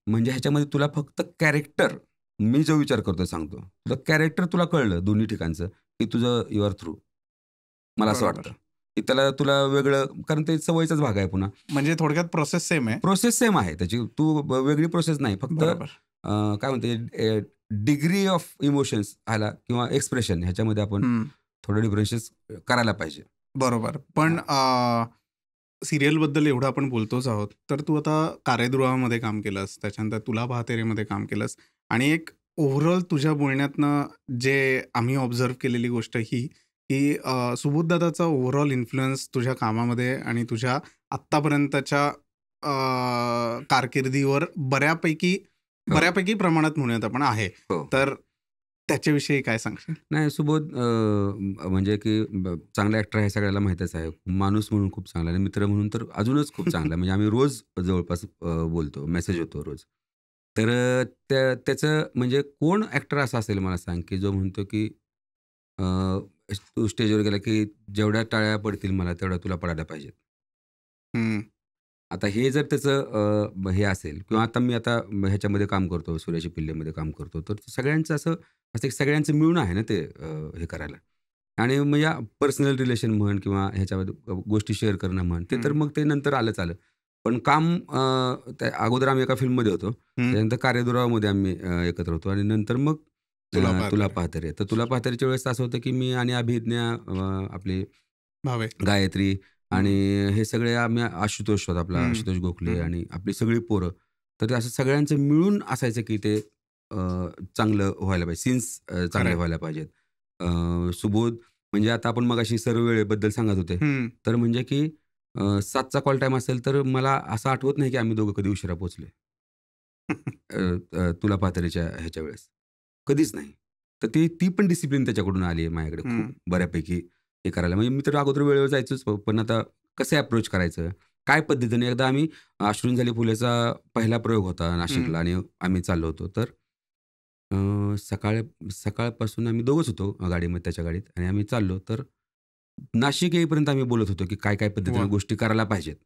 म्हणजे ह्याच्यामध्ये तुला फक्त कॅरेक्टर मी जो विचार करतोय सांगतो. तुला कॅरेक्टर तुला कळलं दोन्ही ठिकाणचं की तुझं यू आर थ्रू. मला असं वाटतं की त्याला तुला वेगळं कारण ते सवयीचाच भाग आहे पुन्हा. म्हणजे थोडक्यात प्रोसेस सेम आहे. प्रोसेस सेम आहे त्याची. तू वेगळी प्रोसेस नाही. फक्त काय म्हणते डिग्री ऑफ इमोशन्स ह्याला किंवा एक्सप्रेशन ह्याच्यामध्ये आपण थोडं डिफरन्शिएस करायला पाहिजे. बरोबर. पण सिरियलबद्दल एवढं आपण बोलतोच आहोत. तर तू आता कार्यगृहामध्ये काम केलंस, त्याच्यानंतर तुला पाहतेरेमध्ये काम केलंस आणि एक ओव्हरऑल तुझ्या बोलण्यातनं जे आम्ही ऑब्झर्व्ह केलेली गोष्ट ही की सुबोध दादाचा ओव्हरऑल इन्फ्लुअन्स तुझ्या कामामध्ये आणि तुझ्या आत्तापर्यंतच्या कारकिर्दीवर बऱ्यापैकी प्रमाणात म्हणूयात आपण आहे. तर त्याच्याविषयी काय सांगशील? नाही सुबोध म्हणजे की चांगला ॲक्टर आहे सगळ्याला माहीतच आहे. माणूस म्हणून खूप चांगला आणि मित्र म्हणून तर अजूनच खूप चांगला. म्हणजे आम्ही रोज जवळपास बोलतो, मेसेज होतो रोज. तर त्याचं म्हणजे कोण ॲक्टर असा असेल मला सांग की जो म्हणतो की तू स्टेजवर गेला की जेवढ्या टाळ्या पडतील मला तेवढ्या तुला पडायला पाहिजेत. आता हे जर त्याचं हे असेल किंवा आता मी ह्याच्यामध्ये काम करतो, सूर्याच्या पिल्लेमध्ये काम करतो, तर सगळ्यांचं असं सगळ्यांचं मिळून आहे ना ते हे करायला. आणि मग या पर्सनल रिलेशन म्हण किंवा ह्याच्यामध्ये गोष्टी शेअर करणं म्हण ते तर मग ते नंतर आलं. पण काम अगोदर आम्ही एका फिल्ममध्ये होतो, त्यानंतर कार्यदुरावामध्ये आम्ही एकत्र होतो आणि नंतर मग तुला पाहतरे. तर तुला पाहतरेच्या वेळेस असं होतं की मी आणि अभिज्ञा आपली गायत्री आणि हे सगळे आम्ही आशुतोष होता आपला आशुतोष गोखले आणि आपली सगळी पोरं. तर ते असं सगळ्यांचं मिळून असायचं की ते चांगलं व्हायला पाहिजे. सीन्स चांगले व्हायला पाहिजेत. सुबोध म्हणजे आता आपण मगाशी सर्व वेळेबद्दल सांगत होते. तर म्हणजे की 7चा कॉल टाईम असेल तर मला असं आठवत नाही की आम्ही दोघं कधी उशिरा पोहोचले. तुला पाहतरेच्या ह्याच्या वेळेस. कधीच नाही. तर ती पण डिसिप्लिन त्याच्याकडून आली आहे माझ्याकडे खूप बऱ्यापैकी हे करायला. म्हणजे मी तर अगोदर वेळेवर जायचोच पण आता कसं अप्रोच करायचं? काय पद्धतीने एकदा आम्ही अश्रुंजली फुलेचा पहिला प्रयोग होता नाशिकला आणि आम्ही चाललो होतो. तर सकाळपासून आम्ही दोघंच होतो गाडीमध्ये, त्याच्या गाडीत, आणि आम्ही चाललो. तर नाशिक येईपर्यंत आम्ही बोलत होतो की काय पद्धतीने वा. गोष्टी करायला पाहिजेत.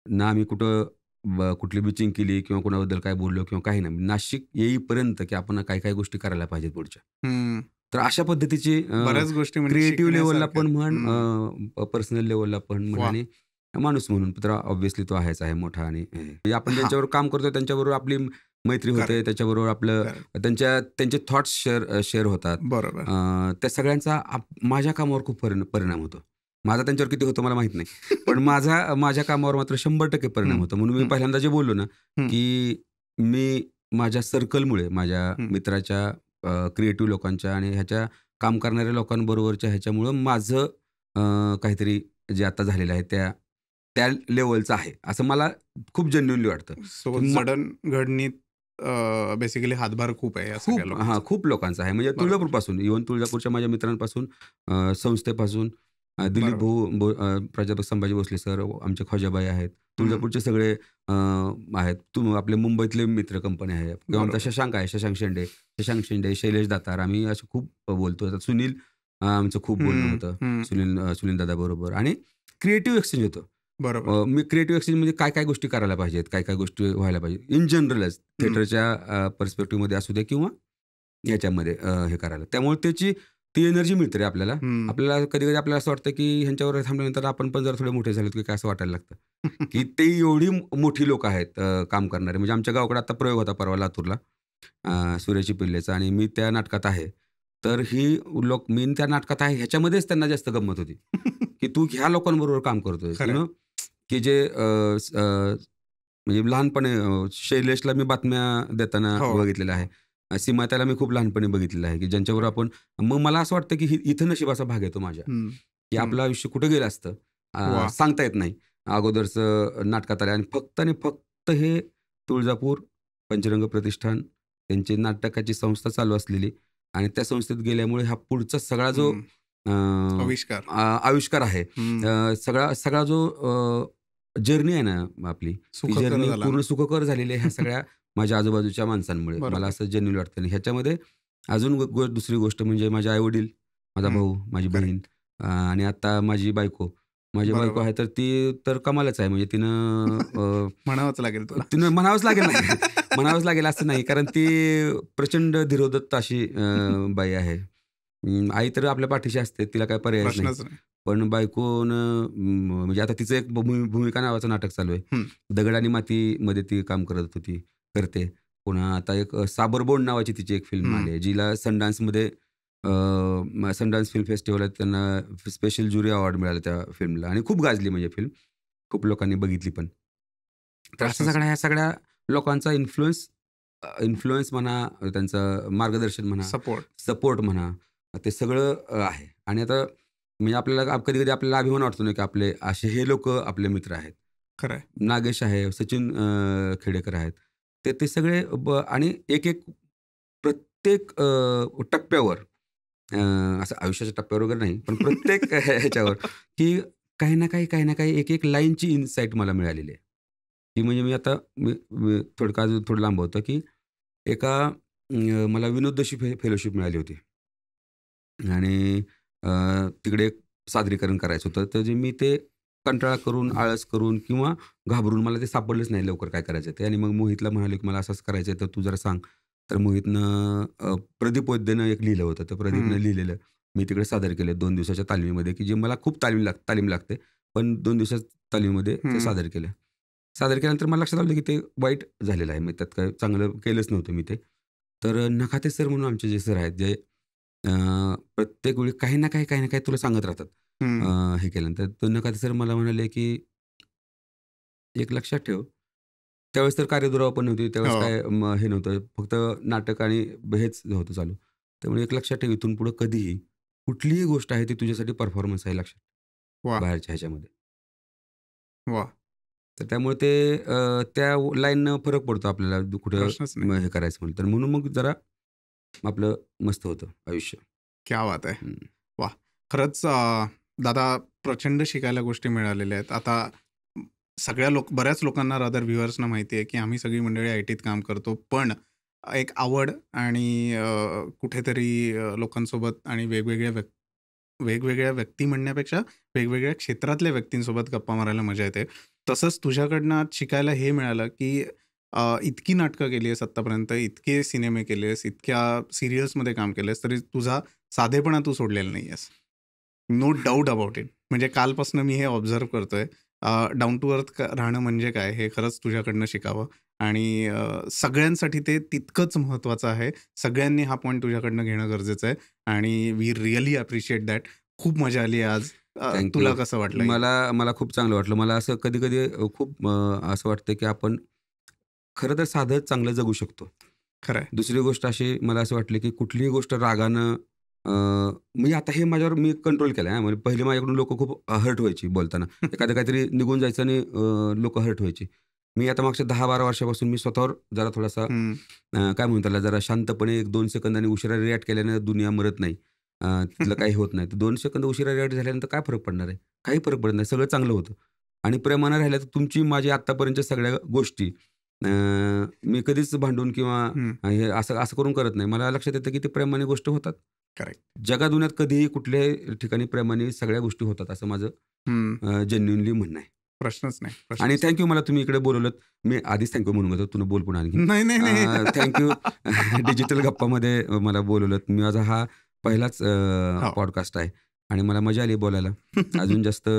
ना आम्ही कुठली बिचिंग केली किंवा कोणाबद्दल काय बोललो किंवा काही नाही. नाशिक येईपर्यंत की आपण काय गोष्टी करायला पाहिजेत पुढच्या. हम्म. तर अशा पद्धतीची बऱ्याच गोष्टी म्हणजे क्रिएटिव्ह लेव्हलला शिकण्यासारख्या पण आहेत. म्हण, पर्सनल लेव्हलला पण म्हण, वा. आणि माणूस म्हणून तर ऑब्व्हियसली तो आहे मोठा. आणि म्हणजे आपण हा. ज्यांच्यावर काम करतोय त्यांच्याबरोबर आपली मैत्री होते, Correct. त्याच्याबरोबर आपलं Correct. त्यांचे थॉट्स शेअर होतात. बरोबर. त्या सगळ्यांचा माझ्या कामावर खूप परिणाम होतो. माझा त्यांच्यावर किती होतो मला माहित नाही, पण माझ्या कामावर मात्र 100% परिणाम होतो. म्हणून मी पहिल्यांदा जे बोललो ना, हम्म. की मी माझ्या सर्कलमुळे, माझ्या मित्राच्या, क्रिएटिव्ह लोकांच्या आणि ह्याच्या काम करणाऱ्या लोकांबरोबरच्या ह्याच्यामुळं माझं काहीतरी जे आता झालेलं आहे त्या लेवलचं आहे, असं मला खूप जेन्युइनली वाटतं. सो की जडणघडणीत बेसिकली हातभार खूप आहे या सगळ्या लोकांचा. खूप लोकांचा आहे. म्हणजे बरोबर. तुळजापूरपासून, इव्हन तुळजापूरच्या माझ्या मित्रांपासून, संस्थेपासून, दिलीप बरोबर. भाऊ, प्राध्यापक संभाजी भोसले सर, आमचे ख्वाजाबाई आहेत, तुळजापूरचे सगळे आहेत. आपले मुंबईतले मित्र कंपनी आहे किंवा आमचा बरोबर. शशांक आहे, शशांक शिंदे, शैलेश दातार, आम्ही असं खूप बोलतो. आता सुनील, आमचं खूप बोलणं होतं सुनील दादा बरोबर, आणि क्रिएटिव्ह एक्सचेंज होतं. बरोबर. मी क्रिएटिव्ह एक्सचेंज म्हणजे काय गोष्टी करायला पाहिजेत, काय गोष्टी व्हायला पाहिजेत इन जनरलच, थिएटरच्या पर्स्पेक्टिव्हमध्ये असू दे किंवा ह्याच्यामध्ये हे करायला. त्यामुळे ती एनर्जी मिळते रे आपल्याला. आपल्याला कधी आपल्याला असं वाटतं की ह्यांच्यावर थांबल्यानंतर आपण पण जरा थोडे मोठे झालेत की काय, असं वाटायला लागतं की ते एवढी मोठी लोक आहेत काम करणारे. म्हणजे आमच्या गावाकडे आता प्रयोग होता परवा लातूरला, सूर्याची पिल्लेचा, आणि मी त्या नाटकात आहे. तर मी त्या नाटकात आहे ह्याच्यामध्येच त्यांना जास्त गंमत होती की तू ह्या लोकांबरोबर काम करतोय, खरं. की जे म्हणजे लहानपणी, शैलेशला मी बातम्या देताना हो. बघितलेलं आहे. सीमाताईला मी खूप लहानपणी बघितलेलं आहे, की ज्यांच्यावर आपण, मग मला असं वाटतं की इथं नशिबाचा भाग येतो माझ्या, की आपलं आयुष्य कुठं गेलं असतं वा. सांगता येत नाही. अगोदरचं नाटकात आलं, आणि फक्त हे तुळजापूर पंचरंग प्रतिष्ठान, त्यांची नाटकाची संस्था चालू असलेली, आणि त्या संस्थेत गेल्यामुळे हा पुढचा सगळा जो आविष्कार आहे, सगळा जो जर्नी आहे ना आपली, ती जर्नी पूर्ण सुखकर झालेली आहे ह्या सगळ्या माझ्या आजूबाजूच्या माणसांमुळे. मला असं जेन्युइन वाटतं. आणि ह्याच्यामध्ये अजून दुसरी गोष्ट म्हणजे माझे आई-वडील, माझा भाऊ, माझी बहीण, आणि आता माझी बायको आहे, तर ती तर कमालच आहे. म्हणजे तिनं म्हणावंच लागेल तुला. तिनं म्हणावंच लागेल असं नाही, कारण ती प्रचंड धीरोदत्त अशी बाई आहे. आई तर आपल्या पाठीशी असते, तिला काय पर्यायच नाही. पण बायकोनं म्हणजे आता तिचं एक भूमिका नावाचं नाटक चालू आहे. दगड आणि मातीमध्ये ती काम करते. पुन्हा आता एक साबरबोंड नावाची तिची एक फिल्म आली आहे, जिला संडान्स फिल्म फेस्टिवलला त्यांना स्पेशल ज्युरी अवॉर्ड मिळाला त्या फिल्मला, आणि खूप गाजली म्हणजे फिल्म. खूप लोकांनी बघितली पण. तर असं ह्या सगळ्या लोकांचा इन्फ्लुएन्स म्हणा, त्यांचं मार्गदर्शन म्हणा, सपोर्ट म्हणा, ते सगळं आहे. आणि आता म्हणजे आपल्याला कधी आपल्याला अभिमान वाटतो ना की आपले असे हे लोक आपले मित्र आहेत. खरं. नागेश आहे, सचिन खेडेकर आहेत, ते सगळे, आणि एक प्रत्येक टप्प्यावर, असं आयुष्याच्या टप्प्यावर वगैरे नाही, पण प्रत्येक ह्याच्यावर की काही ना काही एक लाईनची इन्साईट मला मिळालेली आहे. की म्हणजे मी आता थोडं लांब होतं की मला विनोद जोशी फेलोशिप मिळाली होती, आणि तिकडे एक सादरीकरण करायचं होतं. तर मी ते कंटाळा करून, आळस करून किंवा घाबरून, मला ते सापडलंच नाही लवकर काय करायचं ते. आणि मग मोहितला म्हणाले की मला असंच करायचं आहे, तर तू जरा सांग. तर मोहितनं प्रदीप वैद्यनं एक लिहिलं होतं, तर प्रदीपनं लिहिलेलं मी तिकडे सादर केलं 2 दिवसाच्या तालमीमध्ये, की जे मला खूप तालीम लागते, पण 2 दिवसाच्या तालमीमध्ये ते सादर केलं. सादर केल्यानंतर मला लक्षात आलं की ते वाईट झालेलं आहे. त्यात काय चांगलं केलंच नव्हतं मी ते. तर नखाते सर म्हणून आमचे जे सर आहेत, जे प्रत्येक वेळी काही ना काही तुला सांगत राहतात. हे केल्यानंतर तर नखाते सर मला म्हणाले की एक लक्षात ठेव, त्यावेळेस तर कार्यदुरावा पण नव्हती, त्यावेळेस काय हे नव्हतं, फक्त नाटक आणि हेच होतं चालू. त्यामुळे एक लक्षात ठेव, इथून पुढं कधीही कुठलीही गोष्ट आहे ती तुझ्यासाठी परफॉर्मन्स आहे, लक्षात बाहेरच्या ह्याच्यामध्ये. तर त्यामुळे ते त्या लाईननं फरक पडतो आपल्याला, कुठं हे करायचं म्हणलं तर. म्हणून मग जरा आपलं मस्त होतं आयुष्य. क्या बात आहे. वा. खरंच दादा, प्रचंड शिकायला गोष्टी मिळालेल्या आहेत. आता बऱ्याच लोकांना, रादर व्ह्युअर्सना माहिती आहे की आम्ही सगळी मंडळी IT काम करतो, पण एक आवड आणि कुठेतरी लोकांसोबत आणि वेगवेगळ्या व्यक्ती म्हणण्यापेक्षा वेगवेगळ्या क्षेत्रातल्या व्यक्तींसोबत गप्पा मारायला मजा येते. तसंच तुझ्याकडनं आज शिकायला हे मिळालं, की इतकी नाटकं केली आहेस आत्तापर्यंत, इतके सिनेमे केलेस, इतक्या सीरियल्समध्ये काम केलेस, तरी तुझा साधेपणा तू सोडलेला नाही आहेस. No doubt about it. म्हणजे कालपासून मी हे ऑब्झर्व्ह करतोय. डाऊन टू अर्थ राहणं म्हणजे काय हे खरंच तुझ्याकडनं शिकावं आणि सगळ्यांसाठी ते तितकंच महत्त्वाचं आहे. सगळ्यांनी हा पॉईंट तुझ्याकडनं घेणं गरजेचं आहे आणि वी रिअली अप्रिशिएट दॅट. खूप मजा आली आज. तुला कसं वाटलं? मला खूप चांगलं वाटलं. मला असं कधी-कधी खूप असं वाटतं, की आपण खरं तर साधं चांगलं जगू शकतो. खरं आहे. दुसरी गोष्ट अशी मला असं वाटलं, की कुठलीही गोष्ट रागानं म्हणजे आता हे माझ्यावर मी कंट्रोल केलं आहे. म्हणजे पहिले माझ्याकडून लोकं खूप हर्ट व्हायची बोलताना. एखादं काहीतरी निघून जायचं आणि लोकं हर्ट व्हायची. मी आता मागच्या 10-12 वर्षापासून मी स्वतःवर जरा थोडासा काय म्हणू त्याला, जरा शांतपणे 1-2 सेकंदांनी उशिरा रिॲक्ट केल्यानं दुनिया मरत नाही. तिथलं काही होत नाही. तर 2 सेकंद उशिरा रिॲक्ट झाल्यानंतर काय फरक पडणार आहे? काही फरक पडत नाही. सगळं चांगलं होतं. आणि प्रेमानं राहिलं तर तुमची माझी आत्तापर्यंतच्या सगळ्या गोष्टी मी कधीच भांडून किंवा हे असं असं करून करत नाही. मला लक्षात येतं, की ते प्रेमाने गोष्टी होतात. करेक्ट. जगादुन्यात कधीही कुठल्याही ठिकाणी प्रेमाने सगळ्या गोष्टी होतात असं माझं जेन्युइनली म्हणणं आहे. प्रश्नच नाही. आणि थँक्यू मला तुम्ही इकडे बोलवलंत. मी आधीच थँक्यू म्हणून होतो. तुला बोल पुन्हा आणखी. नाही. थँक्यू डिजिटल गप्पामध्ये मला बोलवलंत. माझा हा पहिलाच पॉडकास्ट आहे आणि मला मजा आली बोलायला. अजून जास्त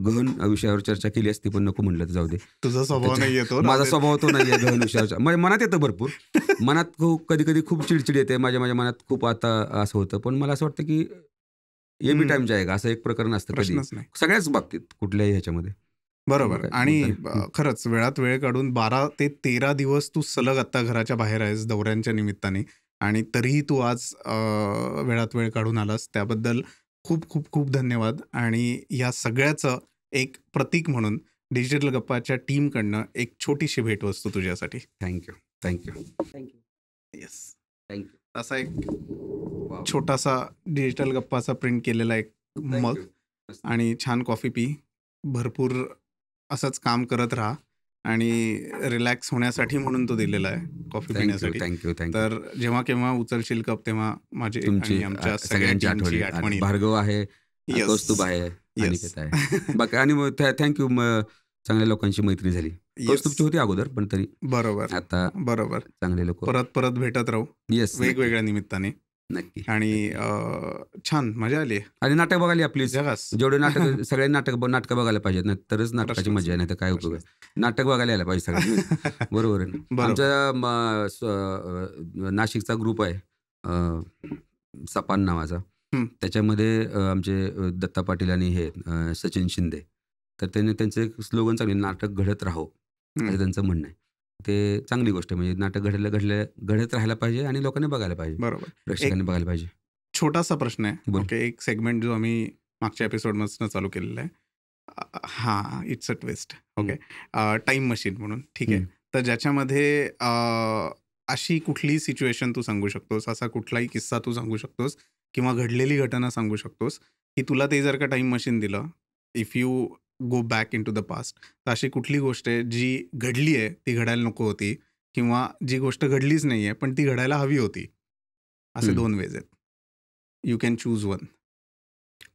गहन विषयावर चर्चा केली असती पण नको म्हणलं तर जाऊ दे. तुझा स्वभाव नाही येतो. माझा स्वभाव तो नाही आहे गहन विषयावरचा. म्हणजे मनात येतं भरपूर. मनात कधी-कधी खूप चिडचिड येते. माझ्या मनात खूप आता असं होतं. पण मला असं वाटतं, की ये भी टाइम जाएगा असं एक प्रकरण असतं कधी. प्रश्नच नाही. सगळ्याच बाबतीत कुठल्याही ह्याच्यामध्ये. बरोबर. आणि खरंच वेळात वेळ काढून 12 ते 13 दिवस तू सलग आत्ता घराच्या बाहेर आहेस दौऱ्यांच्या निमित्ताने आणि तरीही तू आज वेळात वेळ काढून आलास. त्याबद्दल खूप खूप खूप धन्यवाद. आणि या सगळ्याचं एक प्रतीक म्हणून डिजिटल गप्पाच्या टीमकडनं एक छोटीशी भेटवस्तू तुझ्यासाठी. थँक्यू. येस. थँक्यू. असा एक छोटासा डिजिटल गप्पाचा प्रिंट केलेला एक मग आणि छान कॉफी पी. भरपूर असंच काम करत राहा आणि रिलॅक्स होण्यासाठी म्हणून तो दिलेला आहे कॉफी पिण्यासाठी. थँक्यू. तर जेव्हा केव्हा उचलशील कप तेव्हा माझी तुमची आणि आमच्या सगळ्यांची आठवणी. आठवणी. भार्गव आहे, कौस्तुभ आहे, अनिकेत आहे. बाकी आणि थँक्यू. चांगल्या लोकांची मैत्री झाली. कौस्तुभची होती अगोदर पण तरी बरोबर आता बरोबर चांगले लोक परत भेटत राहू. येस, वेगवेगळ्या निमित्ताने. नक्की. आणि छान मजा आली. आणि नाटक बघायला या प्लीज. जगास जेवढे नाटक सगळे नाटक बघायला पाहिजेत ना तरच नाटकाची मजा आहे. नाही तर काय उपयोग आहे. नाटक बघायला यायला पाहिजे सगळं. बरोबर आहे ना. आमच्या नाशिकचा ग्रुप आहे सपान नावाचा. त्याच्यामध्ये आमचे दत्ता पाटील आणि हे सचिन शिंदे. तर त्यांचं एक स्लोगन चांगले, नाटक घडत राहो असं त्यांचं म्हणणं आहे. ते चांगली गोष्ट आहे. म्हणजे नाटक घडत राहायला पाहिजे आणि लोकांनी बघायला पाहिजे. बरोबर. प्रेक्षकांनी बघायला पाहिजे. छोटासा प्रश्न आहे. बोल. ओके. एक सेगमेंट जो आम्ही मागच्या एपिसोडमधनं चालू केलेला आहे. हां, it's a twist. Okay. Time machine म्हणून. ठीक आहे. तर ज्याच्यामध्ये अशी कुठलीही सिच्युएशन तू सांगू शकतोस, असा कुठलाही किस्सा तू सांगू शकतोस किंवा घडलेली घटना सांगू शकतोस, की तुला ते जर का टाईम मशीन दिलं, if you go back into the past, तर अशी कुठली गोष्ट आहे जी घडली आहे ती घडायला नको होती किंवा जी गोष्ट घडलीच नाही आहे पण ती घडायला हवी होती. असे 2 वेज आहेत. You can choose one.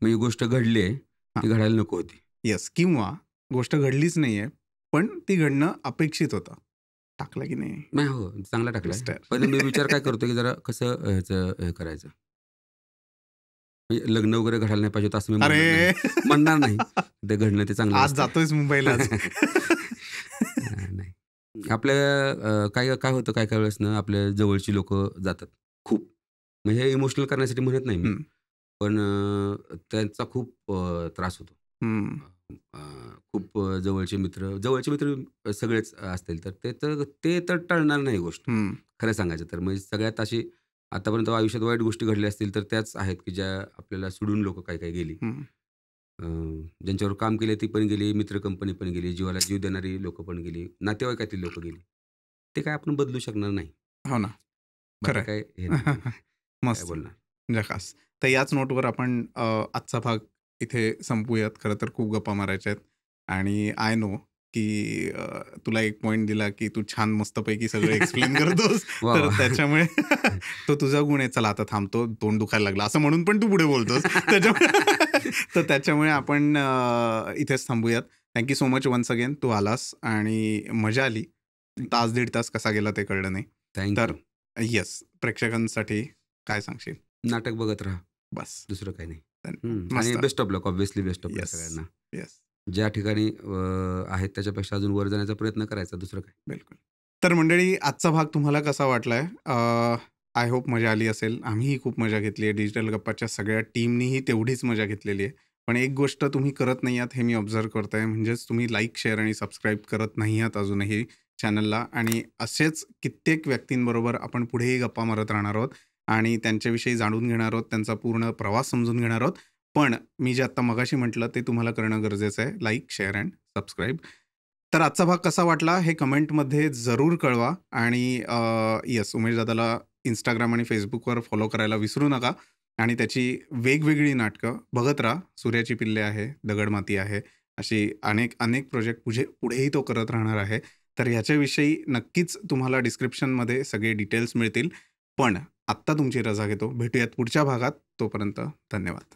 म्हणजे गोष्ट घडली आहे ती घडायला नको होती. येस. किंवा गोष्ट घडलीच नाही आहे पण ती घडणं अपेक्षित होतं. टाकलं की नाही? नाही हो, चांगला टाकला. पण मी विचार काय करतो की जरा कसं ह्याचं हे करायचं. म्हणजे लग्न वगैरे घडायला नाही पाहिजे असं मी म्हणणार नाही. ते घडणं ते चांगलं. आज जातोयच मुंबईला. नाही. आपल्या काय होतं काय वेळेस ना आपल्या जवळची लोक जातात खूप. म्हणजे हे इमोशनल करण्यासाठी म्हणत नाही मी. पण त्यांचा खूप त्रास होतो. खूप जवळचे मित्र सगळेच असतील तर ते तर टळणार नाही गोष्ट. खरं सांगायचं तर म्हणजे सगळ्यात अशी आतापर्यंत आयुष्यात वाईट गोष्टी घडल्या असतील तर त्याच आहेत की ज्या आपल्याला सोडून लोक काही गेली. ज्यांच्यावर काम केले ती पण गेली, मित्र कंपनी पण गेली, जीवाला जीव देणारी लोक पण गेली, नातेवाईकातील लोक गेली. ते काय आपण बदलू शकणार नाही. हो ना. खरं काय हे मस्त बोलणार. जखास. तर याच नोटवर आपण आजचा भाग इथे संपूयात. खरं तर खूप गप्पा मारायच्या आहेत आणि आय नो की तुला एक पॉइंट दिला की तू छान मस्तपैकी सगळं एक्सप्लेन करतोस. वा तर वा. त्याच्यामुळे तो तुझा गुण आहे. चला आता थांबतो, तोंड दुखायला लागला असं म्हणून पण तू पुढे बोलतोस. तर त्याच्यामुळे आपण इथेच थांबूयात. Thank you so much once again. तू आलास आणि मजा आली. तास 1.5 तास कसा गेला ते कळलं नाही. तर थँक्यू. येस, प्रेक्षकांसाठी काय सांगशील? नाटक बघत राहा, बस. दुसरं काही नाही. धन्यवाद. आणि मस्त. Best of luck, obviously best of luck yes, सगळ्यांना. येस. ज्या ठिकाणी आहेत त्याच्यापेक्षा अजून वर जाण्याचा प्रयत्न करायचा, दुसरं काय. बिलकुल. तर मंडळी, आजचा भाग तुम्हाला कसा वाटलाय? आय होप मजा आली असेल. आम्हीही खूप मजा घेतली आहे. डिजिटल गप्पाच्या सगळ्या टीमनीही तेवढीच मजा घेतलेली आहे. पण एक गोष्ट तुम्ही करत नाही आहात हे मी ऑब्झर्व्ह करतोय. म्हणजेच तुम्ही लाईक, शेअर आणि सबस्क्राईब करत नाही आहात अजूनही चॅनलला. आणि असेच कित्येक व्यक्तींबरोबर आपण पुढेही गप्पा मारत राहणार आहोत आणि त्यांच्याविषयी जाणून घेणार आहोत, त्यांचा पूर्ण प्रवास समजून घेणार आहोत. पण मी जे आत्ता मगाशी म्हटलं ते तुम्हाला करणं गरजेचं आहे. Like, share and subscribe. तर आजचा भाग कसा वाटला हे कमेंटमध्ये जरूर कळवा. आणि येस, उमेश दादाला Instagram आणि Facebookवर फॉलो करायला विसरू नका. आणि त्याची वेगवेगळी नाटकं बघत राहा. सूर्याची पिल्ले आहे, दगडमाती आहे, अशी अनेक प्रोजेक्ट पुढेही तो करत राहणार आहे. तर ह्याच्याविषयी नक्कीच तुम्हाला डिस्क्रिप्शनमध्ये सगळे डिटेल्स मिळतील. पण आत्ता तुमची रजा घेतो. भेटूयात पुढच्या भागात. तोपर्यंत धन्यवाद.